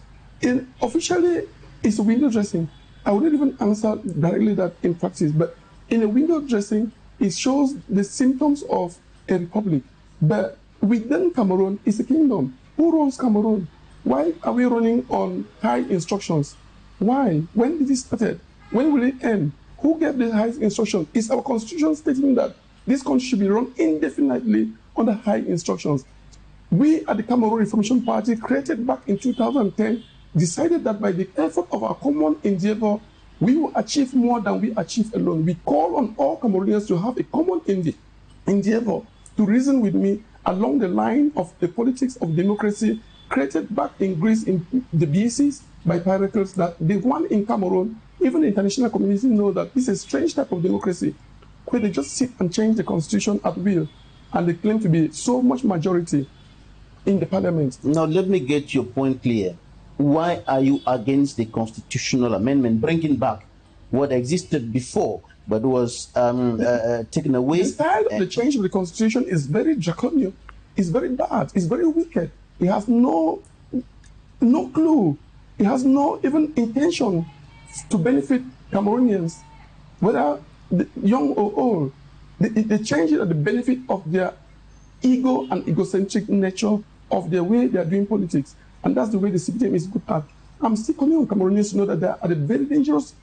S6: officially it's window dressing. I wouldn't even answer directly that in practice, but in a window dressing, it shows the symptoms of a republic. But within Cameroon, it's a kingdom. Who runs Cameroon? Why are we running on high instructions? Why? When did it start? When will it end? Who gave the high instruction? Is our constitution stating that this country should be run indefinitely under high instructions? We at the Cameroon Reformation Party, created back in 2010, decided that by the effort of our common endeavor, we will achieve more than we achieve alone. We call on all Cameroonians to have a common endeavor to reason with me along the line of the politics of democracy created back in Greece in the BCs by Pyrocles, that the one in Cameroon, even the international community know that this is a strange type of democracy where they just sit and change the constitution at will, and they claim to be so much majority in the parliament.
S3: Now let me get your point clear. Why are you against the constitutional amendment, bringing back what existed before but was taken away?
S6: The style of the change of the constitution is very draconian. It's very bad. It's very wicked. It has no clue. It has no even intention to benefit Cameroonians, whether young or old. They change it at the benefit of their ego and egocentric nature of their way they are doing politics. And that's the way the CPTM is good at. I'm still calling on Cameroonians to know that they are at a very dangerous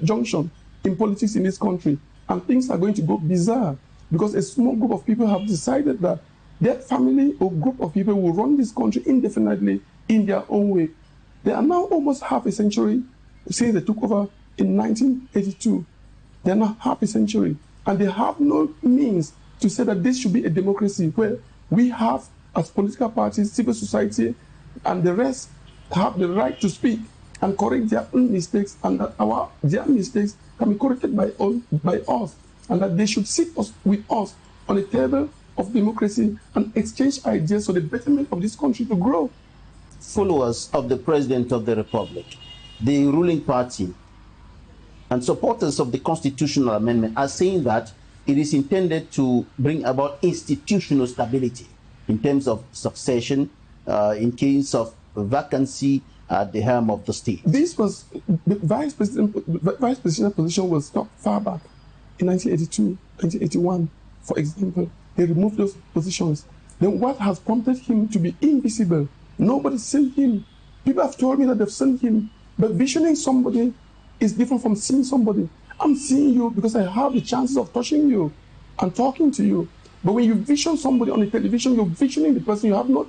S6: junction in politics in this country. And things are going to go bizarre because a small group of people have decided that their family or group of people will run this country indefinitely in their own way. They are now almost half a century since they took over in 1982. They are now half a century. And they have no means to say that this should be a democracy where we have, as political parties, civil society, and the rest have the right to speak and correct their own mistakes, and that their mistakes can be corrected by us, and that they should sit with us on a table of democracy and exchange ideas for the betterment of this country to grow.
S3: Followers of the President of the Republic, the ruling party, and supporters of the constitutional amendment are saying that it is intended to bring about institutional stability in terms of succession, in case of vacancy at the helm of the state.
S6: This was the vice presidential position was not far back in 1982, 1981, for example. They removed those positions. Then what has prompted him to be invisible? Nobody's seen him. People have told me that they've seen him, but visioning somebody is different from seeing somebody. I'm seeing you because I have the chances of touching you and talking to you. But when you vision somebody on the television, you're visioning the person. You have no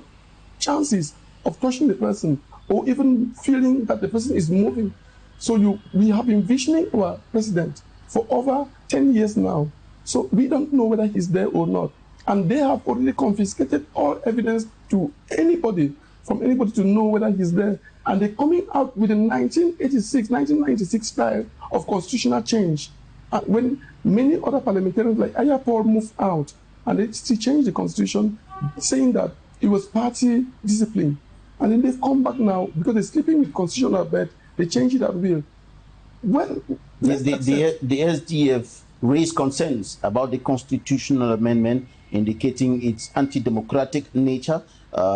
S6: chances of touching the person or even feeling that the person is moving. So we have been visioning our president for over 10 years now. So we don't know whether he's there or not. And they have already confiscated all evidence to anybody, from anybody to know whether he's there. And they're coming out with a 1996 style of constitutional change. When many other parliamentarians like Ayapor moved out, and they still changed the constitution, saying that it was party discipline. And then they've come back now, because they're sleeping with constitutional bed, they change it at will. Well,
S3: the SDF raised concerns about the constitutional amendment, indicating its anti-democratic nature.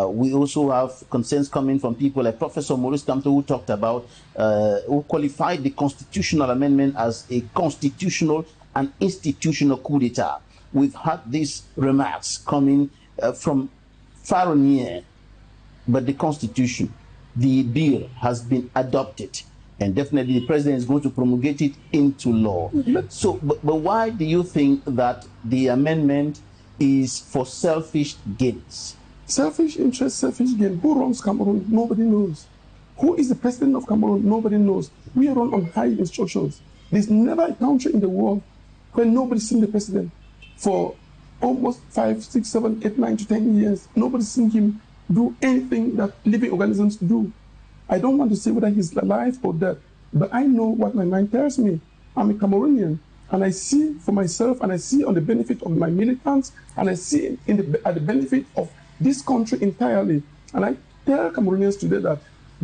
S3: We also have concerns coming from people like Professor Maurice Kamto, who talked about, who qualified the constitutional amendment as a constitutional and institutional coup d'etat. We've had these remarks coming from far and near, but the constitution, the bill has been adopted, and definitely the president is going to promulgate it into law. So, but why do you think that the amendment is for selfish gains?
S6: Selfish interest, selfish gain. Who runs Cameroon? Nobody knows. Who is the president of Cameroon? Nobody knows. We run on high instructions. There's never a country in the world where nobody's seen the president for almost 5, 6, 7, 8, 9 to 10 years. Nobody's seen him do anything that living organisms do. I don't want to say whether he's alive or dead, but I know what my mind tells me. I'm a Cameroonian, and I see for myself, and I see on the benefit of my militants, and I see at the benefit of this country entirely. And I tell Cameroonians today that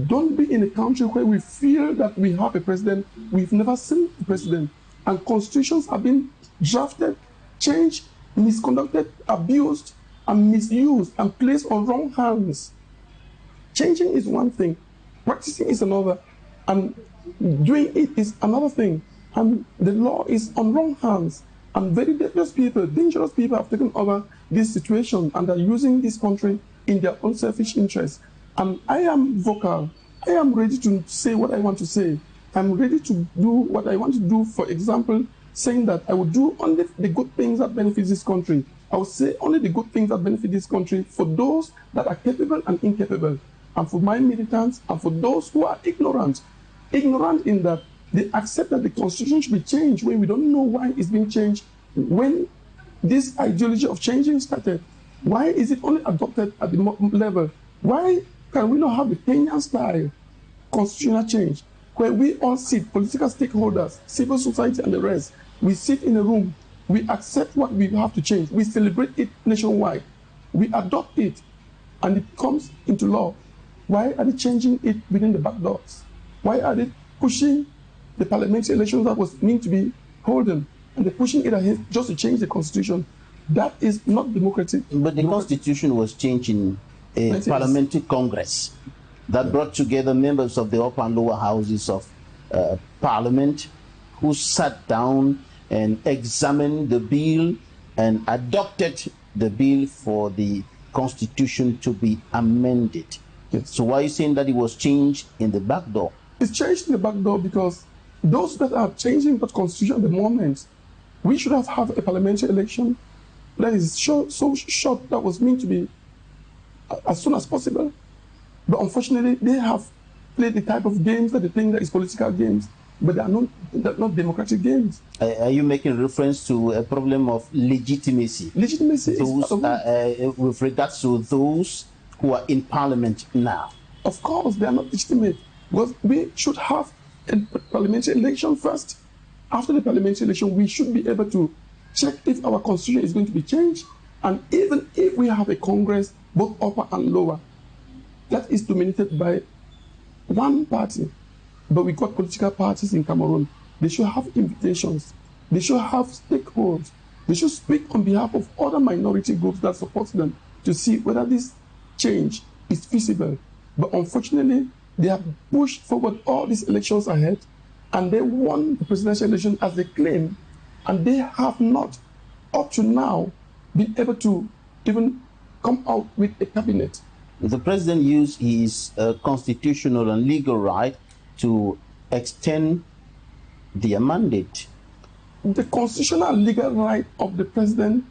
S6: don't be in a country where we feel that we have a president. We've never seen a president. And constitutions have been drafted, changed, misconducted, abused, and misused, and placed on wrong hands. Changing is one thing, practicing is another, and doing it is another thing. And the law is on wrong hands. And very dangerous people have taken over this situation, and are using this country in their own selfish interests. And I am vocal. I am ready to say what I want to say. I'm ready to do what I want to do. For example, saying that I will do only the good things that benefit this country. I will say only the good things that benefit this country for those that are capable and incapable, and for my militants, and for those who are ignorant. Ignorant in that they accept that the constitution should be changed when we don't know why it's being changed. When this ideology of changing started, why is it only adopted at the level? Why can we not have the Kenyan style constitutional change, where we all sit, political stakeholders, civil society and the rest, we sit in a room, we accept what we have to change, we celebrate it nationwide, we adopt it, and it comes into law. Why are they changing it within the back doors? Why are they pushing the parliamentary elections that was meant to be holden, and they're pushing it ahead just to change the constitution? That is not democratic.
S3: But the constitution was changed in a parliamentary congress that brought together members of the upper and lower houses of parliament, who sat down and examined the bill and adopted the bill for the constitution to be amended.
S6: Yes.
S3: So why are you saying that it was changed in the back door?
S6: It's changed in the back door because those that are changing that constitution at the moment, we should have a parliamentary election that is so short, that was meant to be as soon as possible. But unfortunately, they have played the type of games that they think that is political games, but they're not democratic games.
S3: Are you making reference to a problem of legitimacy?
S6: Legitimacy
S3: those,
S6: is
S3: with regards to those who are in parliament now.
S6: Of course, they are not legitimate, because we should have a parliamentary election first. After the parliamentary election, we should be able to check if our constitution is going to be changed, and even if we have a Congress, both upper and lower, that is dominated by one party. But we got political parties in Cameroon. They should have invitations. They should have stakeholders. They should speak on behalf of other minority groups that support them to see whether this change is feasible. But unfortunately, they have pushed forward all these elections ahead, and they won the presidential election as they claim, and they have not, up to now, been able to even come out with a cabinet.
S3: The president used his constitutional and legal right to extend their mandate.
S6: The constitutional and legal right of the president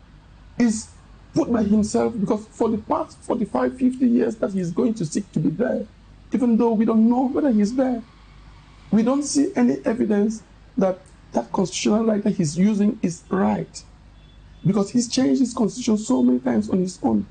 S6: is put by himself, because for the past 45, 50 years that he's going to seek to be there, even though we don't know whether he's there. We don't see any evidence that that constitutional right that he's using is right, because he's changed his constitution so many times on his own.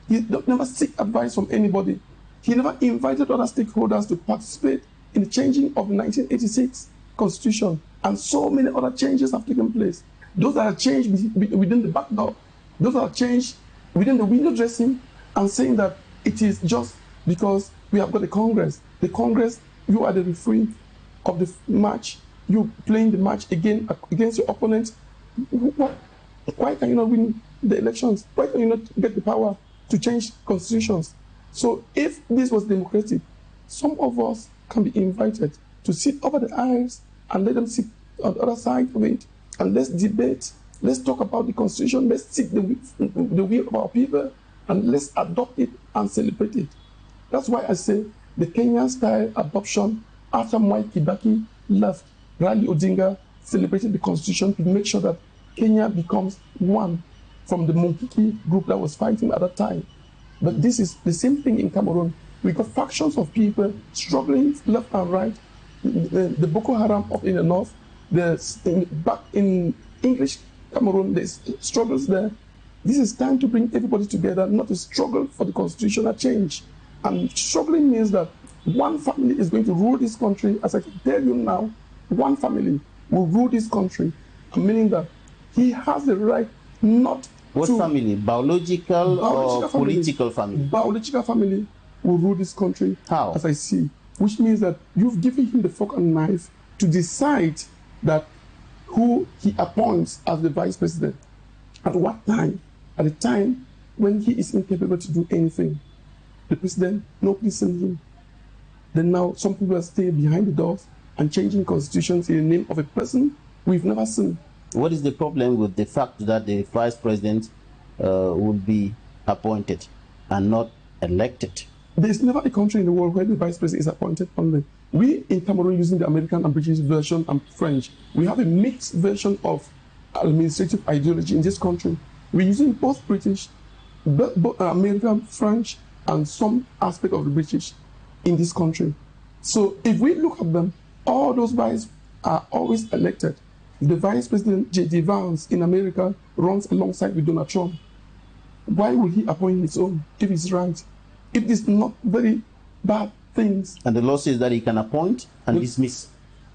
S6: He never seek advice from anybody. He never invited other stakeholders to participate in the changing of the 1986 constitution, and so many other changes have taken place. Those that are changed within the back door, those that are changed within the window dressing, and saying that it is just because we have got a Congress. The Congress, you are the referee of the match. You playing the match against your opponent. Why can you not win the elections? Why can you not get the power to change constitutions? So if this was democratic, some of us can be invited to sit over the aisles and let them sit on the other side of it, and let's debate, let's talk about the constitution, let's seek the will of our people, and let's adopt it and celebrate it. That's why I say the Kenyan-style adoption after Mwai Kibaki left, Raila Odinga celebrated the constitution to make sure that Kenya becomes one from the Monkiki group that was fighting at that time. But this is the same thing in Cameroon. We got factions of people struggling left and right. The Boko Haram up in the north, back in English Cameroon, there's struggles there. This is time to bring everybody together, not to struggle for the constitutional change. And struggling means that one family is going to rule this country. As I can tell you now, one family will rule this country, meaning that he has the right not
S3: What
S6: to...
S3: family? Biological or political family?
S6: Biological family will rule this country.
S3: How?
S6: As I see. Which means that you've given him the fork and knife to decide that who he appoints as the vice president. At what time? At the time when he is incapable to do anything. The president, nobody sent him. Then now some people are staying behind the doors and changing constitutions in the name of a person we've never seen.
S3: What is the problem with the fact that the vice president will be appointed and not elected?
S6: There's never a country in the world where the vice president is appointed only. We in Cameroon, using the American and British version and French, we have a mixed version of administrative ideology in this country. We're using both British, both American, French, and some aspect of the British in this country. So if we look at them, all those vice are always elected. The vice president, J.D. Vance in America, runs alongside with Donald Trump. Why would he appoint his own if he's right? It is not very bad things.
S3: And the law says that he can appoint and dismiss.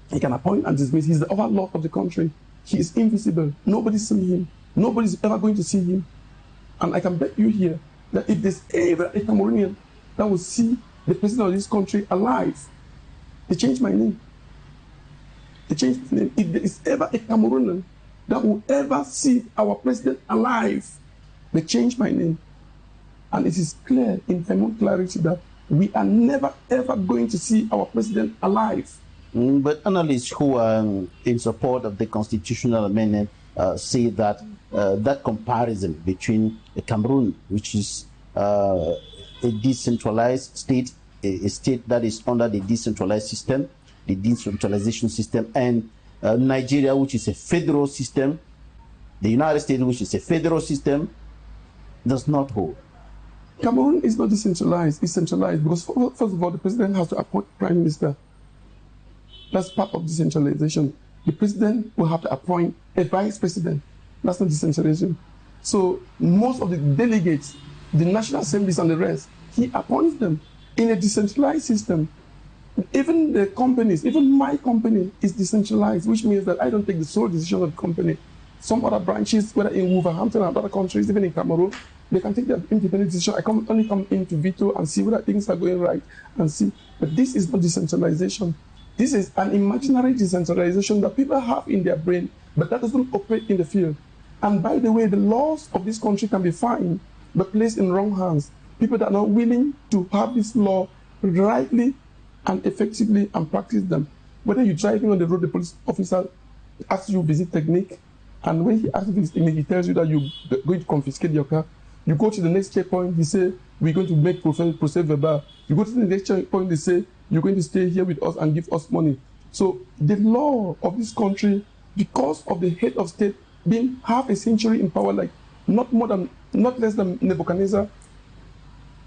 S6: He can appoint and dismiss. He's the overlord of the country. He is invisible. Nobody's seeing him. Nobody's ever going to see him. And I can bet you here that if there's ever a Cameroonian that will see the president of this country alive, they change my name. They change my name. If there is ever a Cameroonian that will ever see our president alive, they change my name. And it is clear in eminent clarity that we are never ever going to see our president alive.
S3: But analysts who are in support of the constitutional amendment say that that comparison between Cameroon, which is a decentralized state, a state that is under the decentralized system, the decentralization system, and Nigeria, which is a federal system, the United States, which is a federal system, does not hold.
S6: Cameroon is not decentralized, it's centralized, because first of all, the president has to appoint prime minister. That's part of decentralization. The president will have to appoint a vice president. That's not decentralization. So most of the delegates, the national assemblies and the rest, he appoints them in a decentralized system. Even the companies, even my company is decentralized, which means that I don't take the sole decision of the company. Some other branches, whether in Wolverhampton and other countries, even in Cameroon, they can take their independent decision. I only come in to veto and see whether things are going right and see. But this is not decentralization. This is an imaginary decentralization that people have in their brain, but that doesn't operate in the field. And by the way, the laws of this country can be fine, but placed in wrong hands. People that are not willing to have this law rightly and effectively and practice them. Whether you're driving on the road, the police officer asks you visit technique, and when he asks you this technique, he tells you that you're going to confiscate your car. You go to the next checkpoint, he say, we're going to make procès verbal. You go to the next checkpoint, they say, you're going to stay here with us and give us money. So the law of this country, because of the head of state being half a century in power, like not less than Nebuchadnezzar,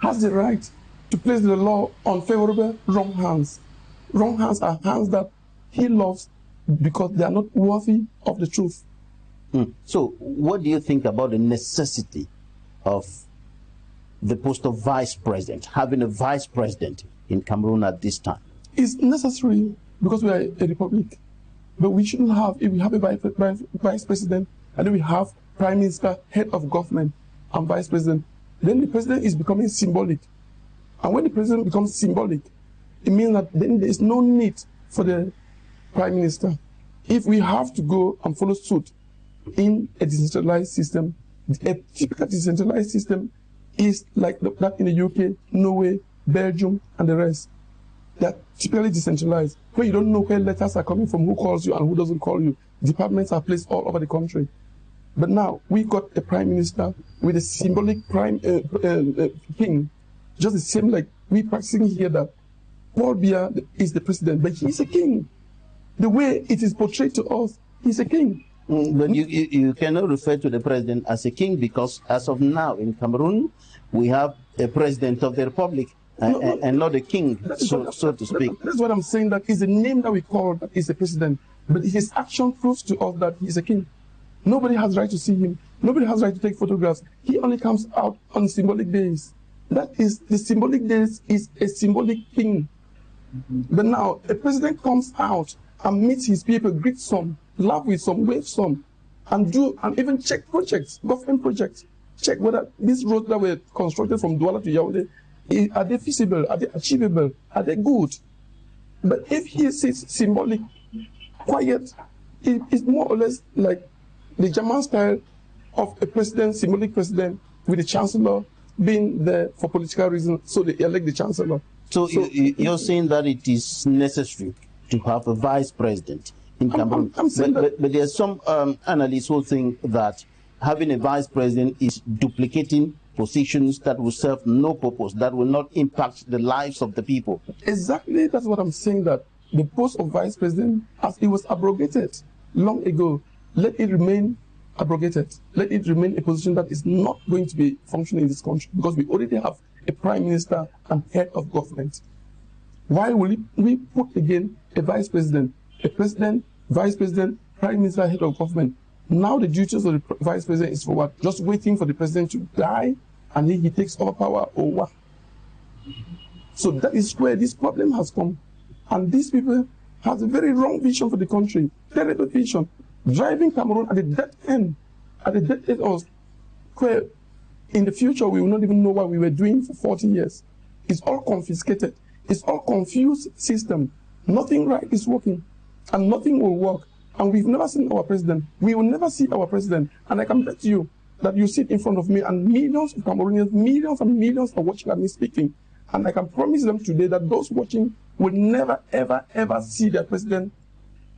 S6: has the right to place the law on favorable wrong hands. wrong hands are hands that he loves because they are not worthy of the truth.
S3: So what do you think about the necessity of the post of vice president, having a vice president in Cameroon at this time?
S6: It's necessary because we are a republic. But we shouldn't have, if we have a vice president, and then we have prime minister, head of government, and vice president, then the president is becoming symbolic. And when the president becomes symbolic, it means that then there is no need for the prime minister. If we have to go and follow suit in a decentralized system, a typical decentralized system is like that in the UK, Norway, Belgium, and the rest. They're typically decentralized, where you don't know where letters are coming from, who calls you and who doesn't call you. Departments are placed all over the country. But now we got a prime minister with a symbolic king, just the same like we practicing here that Paul Biya is the president, but he's a king. The way it is portrayed to us, he's a king.
S3: But you cannot refer to the president as a king, because as of now in Cameroon, we have a president of the republic and not a king, so to speak.
S6: That's what I'm saying, that is the name that we call that is the president. But his action proves to us that he's a king. Nobody has right to see him. Nobody has right to take photographs. He only comes out on symbolic days. That is, the symbolic days is a symbolic thing. But now, a president comes out and meets his people, greets some, laugh with some, wave some, and even check projects, government projects. Check whether these roads that were constructed from Douala to Yaoundé, are they feasible? Are they achievable? Are they good? But if he sits symbolic, quiet, it's more or less like the German style of a president, symbolic president, with the chancellor being there for political reasons, so they elect the chancellor.
S3: So you're saying that it is necessary to have a vice president in Cameroon.
S6: I'm saying
S3: but there are some analysts who think that having a vice president is duplicating positions that will serve no purpose, that will not impact the lives of the people.
S6: Exactly, that's what I'm saying, that the post of vice president, as it was abrogated long ago, let it remain abrogated. Let it remain a position that is not going to be functioning in this country, because we already have a prime minister and head of government. Why will we put again a vice president, vice president, prime minister, head of government? Now the duties of the vice president is for what? Just waiting for the president to die and then he takes over power, or what? So that is where this problem has come. And these people have a very wrong vision for the country, terrible vision, driving Cameroon at the dead end of where in the future we will not even know what we were doing for 40 years. It's all confiscated. It's all confused system. Nothing right is working and nothing will work. And we've never seen our president. We will never see our president. And I can bet you that you sit in front of me and millions of Cameroonians, millions and millions are watching at me speaking. And I can promise them today that those watching will never, ever, ever see their president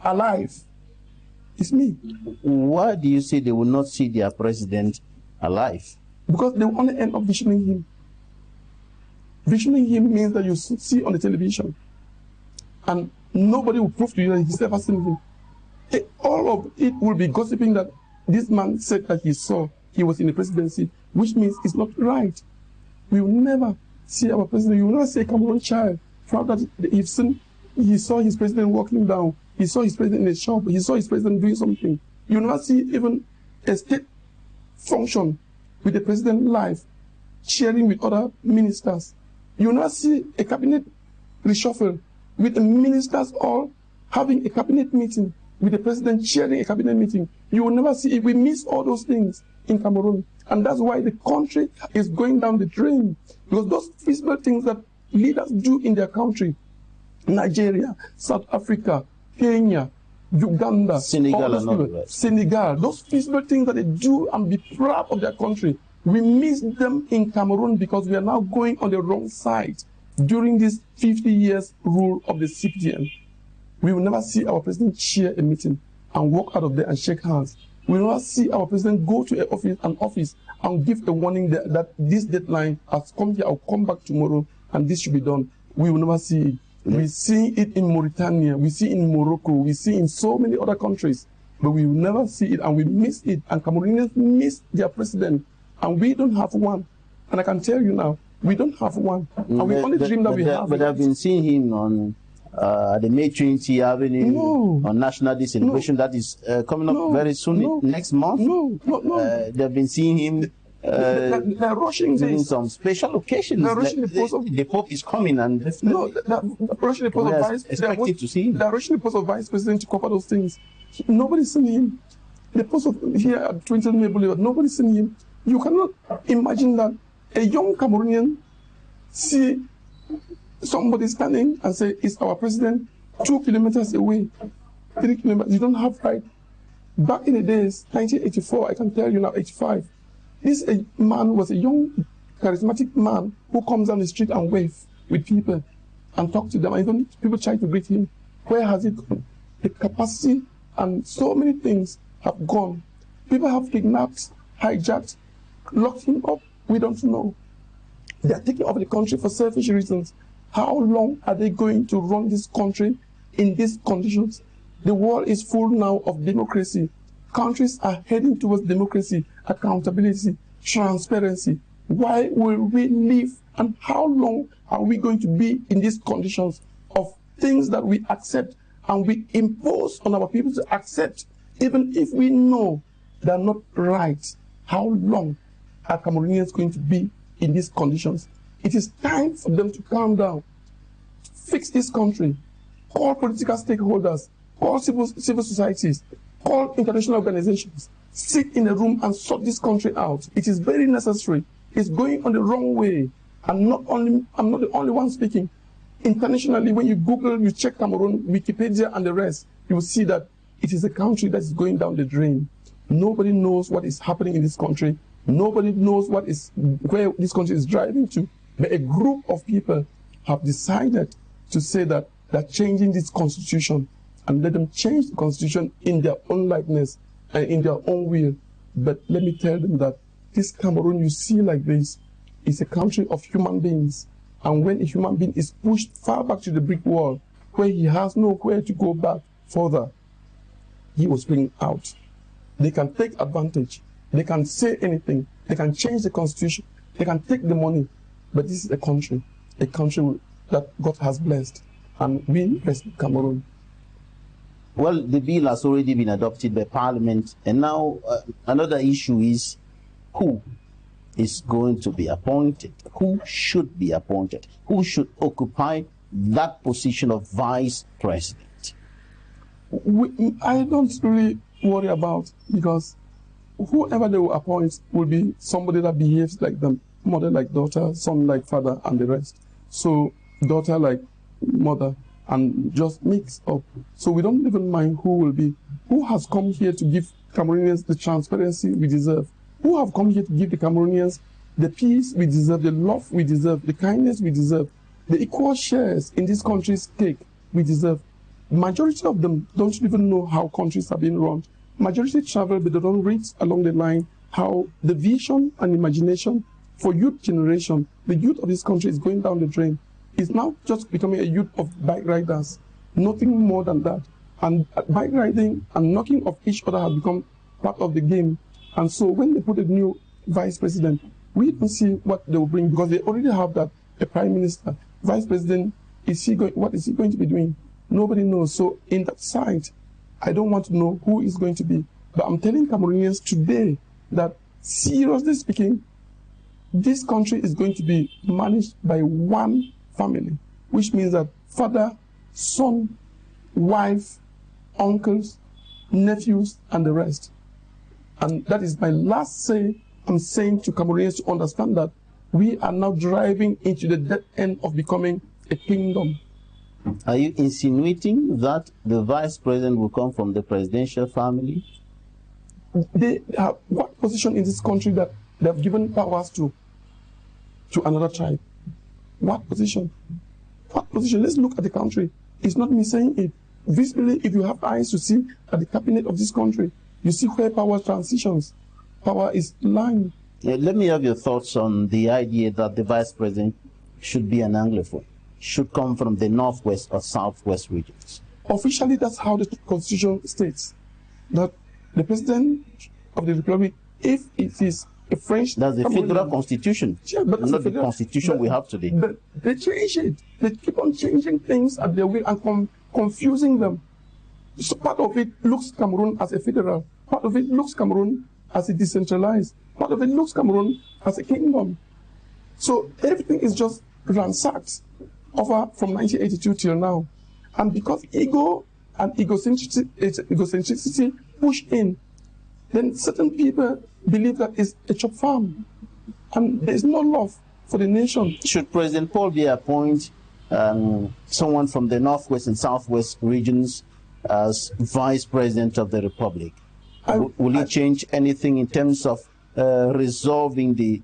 S6: alive. It's me.
S3: Why do you say they will not see their president alive?
S6: Because they will only end up visioning him. Visioning him means that you see on the television. And nobody will prove to you that he's ever seen him. All of it will be gossiping that this man said that he was in the presidency, which means it's not right. We will never see our president. You will never see a Cameroon child proud that he saw his president walking down, he saw his president in a shop, he saw his president doing something. You will never see even a state function with the president live, sharing with other ministers. You will never see a cabinet reshuffle with the ministers all having a cabinet meeting, with the president chairing a cabinet meeting. You will never see it. We miss all those things in Cameroon. And that's why the country is going down the drain. Because those physical things that leaders do in their country, Nigeria, South Africa, Kenya, Uganda, Senegal, those physical things that they do and be proud of their country, we miss them in Cameroon because we are now going on the wrong side during this 50 years rule of the CPDM. We will never see our president chair a meeting and walk out of there and shake hands. We will never see our president go to an office and give a warning that this deadline has come here, I'll come back tomorrow, and this should be done. We will never see it. We see it in Mauritania, we see it in Morocco, we see it in so many other countries, but we will never see it, and we miss it, and Cameroonians miss their president, and we don't have one. And I can tell you now, we don't have one, and we only dream that we have.
S3: But I've been seeing him on the May 20 Avenue on National Day celebration that is coming up very soon next month. They've been seeing him.
S6: They're rushing
S3: doing
S6: this.
S3: some special occasions.
S6: They're rushing
S3: the Pope is coming, and
S6: they're rushing the post of vice.
S3: Expected to see him.
S6: They're rushing the post of vice president to cover those things. Nobody's seen him. The post of here at 20 May Boulevard, nobody's seen him. You cannot imagine that a young Cameroonian see somebody standing and say, "It's our president," 2 kilometers away, 3 kilometers. You don't have right. Back in the days, 1984, I can tell you now, 85. This man was a young, charismatic man who comes down the street and waves with people and talk to them. And even people try to greet him. Where has it gone? The capacity and so many things have gone. People have kidnapped, hijacked, locked him up. We don't know. They are taking over the country for selfish reasons. How long are they going to run this country in these conditions? The world is full now of democracy. Countries are heading towards democracy, accountability, transparency. Why will we live, and how long are we going to be in these conditions of things that we accept and we impose on our people to accept, even if we know they're not right? How long are Cameroonians going to be in these conditions? It is time for them to calm down, fix this country, call political stakeholders, call civil societies, call international organizations, sit in a room and sort this country out. It is very necessary. It's going on the wrong way. I'm not the only one speaking. Internationally, when you Google, you check Cameroon, Wikipedia and the rest, you will see that it is a country that is going down the drain. Nobody knows what is happening in this country. Nobody knows where this country is driving to. But a group of people have decided to say that they're changing this constitution, and let them change the constitution in their own likeness and in their own will. But let me tell them that this Cameroon you see like this is a country of human beings. And when a human being is pushed far back to the brick wall, where he has nowhere to go back further, he will spring out. They can take advantage. They can say anything. They can change the constitution. They can take the money. But this is a country that God has blessed. And we respect Cameroon.
S3: Well, the bill has already been adopted by Parliament, and now another issue is who is going to be appointed, who should be appointed, who should occupy that position of vice president.
S6: I don't really worry about, because whoever they will appoint will be somebody that behaves like them, mother like daughter, son like father, and the rest. So daughter like mother, and just mix up. So we don't even mind who will be. Who has come here to give Cameroonians the transparency we deserve? Who have come here to give the Cameroonians the peace we deserve, the love we deserve, the kindness we deserve, the equal shares in this country's cake we deserve? Majority of them don't even know how countries are being run. Majority travel, but they don't read along the line how the vision and imagination for youth generation, the youth of this country is going down the drain. Is now just becoming a youth of bike riders, nothing more than that. And bike riding and knocking off each other has become part of the game. And so when they put a new vice president, we don't see what they will bring, because they already have that, a prime minister. Vice president, what is he going to be doing? Nobody knows. So in that side, I don't want to know who is going to be. But I'm telling Cameroonians today that, seriously speaking, this country is going to be managed by one family, which means that father, son, wife, uncles, nephews, and the rest. And that is my last say. I'm saying to Cameroonians to understand that we are now driving into the dead end of becoming a kingdom.
S3: Are you insinuating that the vice president will come from the presidential family?
S6: They have what position in this country that they have given powers to another tribe? What position? What position? Let's look at the country. It's not me saying it. Visibly, if you have eyes to see at the cabinet of this country, you see where power transitions. Power is lying.
S3: Yeah, let me have your thoughts on the idea that the vice president should be an Anglophone, should come from the northwest or southwest regions.
S6: Officially, that's how the Constitution states, that the president of the Republic, if it is a French...
S3: That's the federal constitution,
S6: yeah, but
S3: not the constitution we have today.
S6: But they change it. They keep on changing things at their will and confusing them. So part of it looks Cameroon as a federal. Part of it looks Cameroon as a decentralized. Part of it looks Cameroon as a kingdom. So everything is just ransacked over from 1982 till now. And because ego and egocentricity push in, then certain people believe that it's a chop farm. And there's no love for the nation.
S3: Should President Paul Biya appoint someone from the northwest and southwest regions as vice president of the republic? Will it change anything in terms of resolving the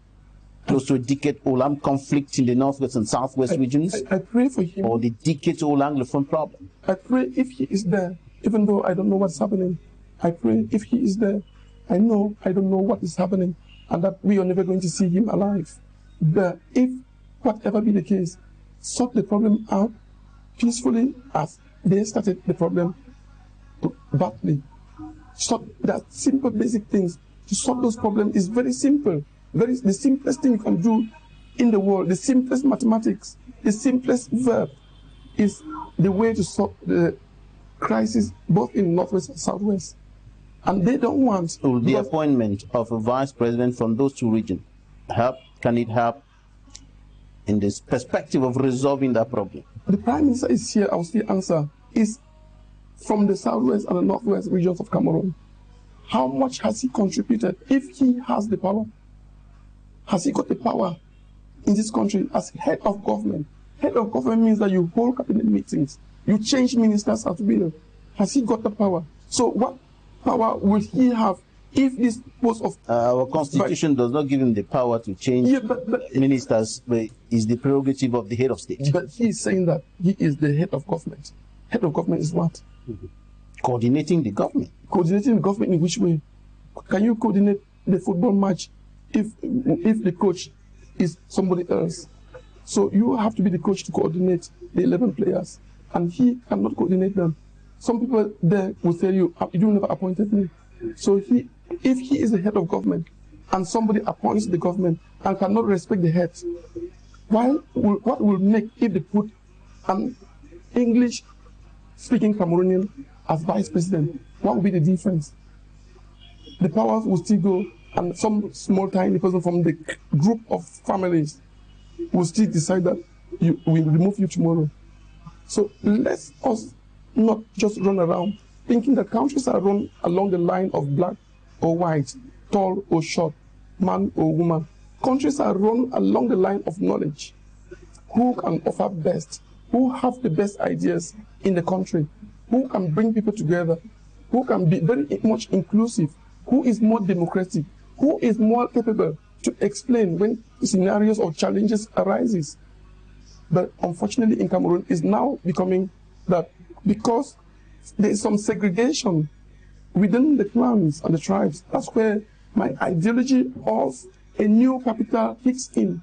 S3: close to a decade-old conflict in the northwest and southwest regions?
S6: I pray for him.
S3: Or the decade-old Anglophone problem?
S6: I pray if he is there, even though I don't know what's happening. I pray if he is there, I know I don't know what is happening and that we are never going to see him alive. But if whatever be the case, sort the problem out peacefully as they started the problem badly. Sort that simple basic things. To solve those problems is very simple. The simplest thing you can do in the world, the simplest mathematics, the simplest verb is the way to solve the crisis both in northwest and southwest. And they don't want...
S3: Will the appointment of a vice president from those two regions help? Can it help in this perspective of resolving that problem?
S6: The Prime Minister is here, I will still answer, is from the southwest and the northwest regions of Cameroon. How much has he contributed if he has the power? Has he got the power in this country as head of government? Head of government means that you hold cabinet meetings, you change ministers at will. Has he got the power? So what power will he have if this post of...
S3: Our constitution does not give him the power to change ministers, but is the prerogative of the head of state.
S6: But he is saying that he is the head of government. Head of government is what?
S3: Coordinating the government.
S6: Coordinating the government in which way? Can you coordinate the football match if the coach is somebody else? So you have to be the coach to coordinate the 11 players, and he cannot coordinate them. Some people there will tell you, you never appointed me. So if he is the head of government and somebody appoints the government and cannot respect the head, what will make if they put an English-speaking Cameroonian as vice president? What will be the difference? The powers will still go, and some small tiny person from the group of families will still decide that we will remove you tomorrow. So let us not just run around thinking that countries are run along the line of black or white, tall or short, man or woman. Countries are run along the line of knowledge. Who can offer best? Who have the best ideas in the country? Who can bring people together? Who can be very much inclusive? Who is more democratic? Who is more capable to explain when scenarios or challenges arises? But unfortunately in Cameroon, it's now becoming that because there is some segregation within the clans and the tribes. That's where my ideology of a new capital kicks in.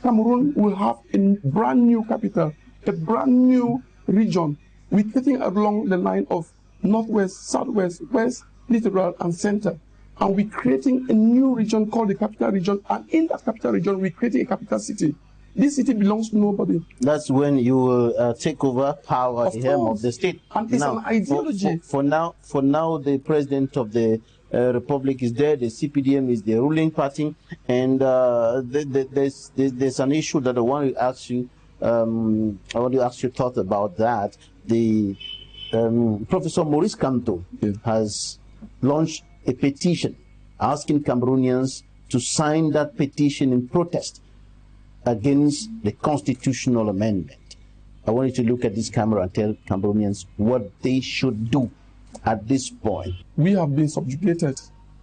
S6: Cameroon will have a brand new capital, a brand new region. We're getting along the line of northwest, southwest, west, littoral, and center. And we're creating a new region called the capital region. And in that capital region, we're creating a capital city. This city belongs to nobody.
S3: That's when you will take over power at the helm of the state.
S6: And it's an ideology.
S3: For now, the president of the republic is there. The CPDM is the ruling party, and there's an issue that I want to ask you. I want to ask your thought about that. The Professor Maurice Kamto has launched a petition asking Cameroonians to sign that petition in protest against the constitutional amendment. I want you to look at this camera and tell Cameroonians what they should do at this point.
S6: We have been subjugated.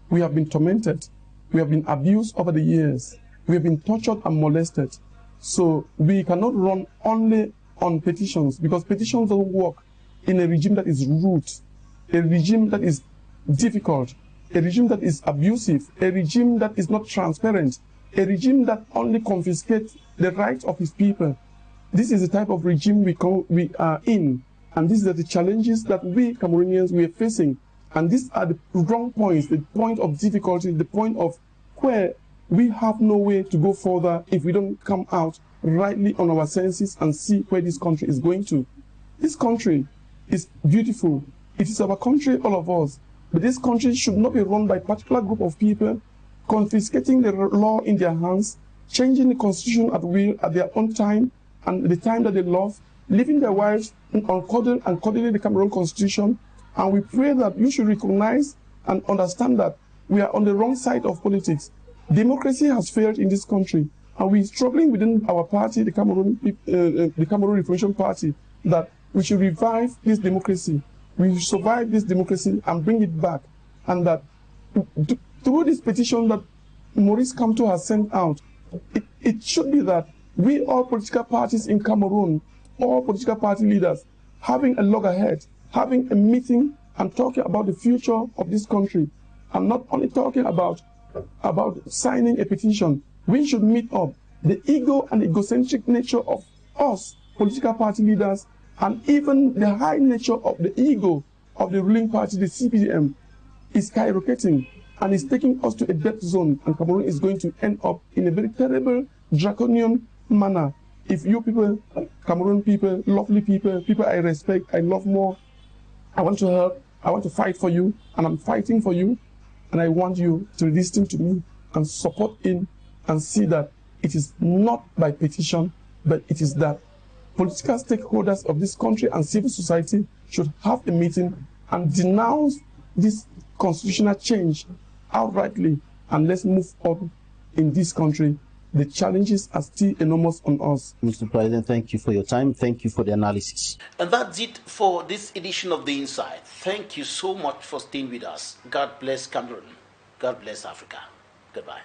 S6: We have been tormented. We have been abused over the years. We have been tortured and molested. So we cannot run only on petitions, because petitions don't work in a regime that is rude, a regime that is difficult, a regime that is abusive, a regime that is not transparent, a regime that only confiscates the rights of his people. This is the type of regime we are in, and these are the challenges that we Cameroonians we are facing. And these are the wrong points, the point of difficulty, the point of where we have no way to go further if we don't come out rightly on our senses and see where this country is going to. This country is beautiful. It is our country, all of us. But this country should not be run by a particular group of people, confiscating the law in their hands, changing the constitution at will at their own time and the time that they love, leaving their wives uncoddled and coddling the Cameroon constitution. And we pray that you should recognize and understand that we are on the wrong side of politics. Democracy has failed in this country, and we're struggling within our party, the Cameroon Reformation Party, that we should revive this democracy. We should survive this democracy and bring it back. And that through this petition that Maurice Kamto has sent out, it should be that we, all political parties in Cameroon, all political party leaders, having a loggerhead, having a meeting and talking about the future of this country, and not only talking about signing a petition. We should meet up. The ego and egocentric nature of us, political party leaders, and even the high nature of the ego of the ruling party, the CPDM, is skyrocketing and is taking us to a death zone, and Cameroon is going to end up in a very terrible, draconian manner. If you people, Cameroon people, lovely people, people I respect, I love more, I want to help, I want to fight for you, and I'm fighting for you, and I want you to listen to me and support in and see that it is not by petition, but it is that political stakeholders of this country and civil society should have a meeting and denounce this constitutional change outrightly, and let's move on in this country. The challenges are still enormous on us.
S3: Mr. President, thank you for your time. Thank you for the analysis.
S1: And that's it for this edition of The Inside. Thank you so much for staying with us. God bless Cameroon. God bless Africa. Goodbye.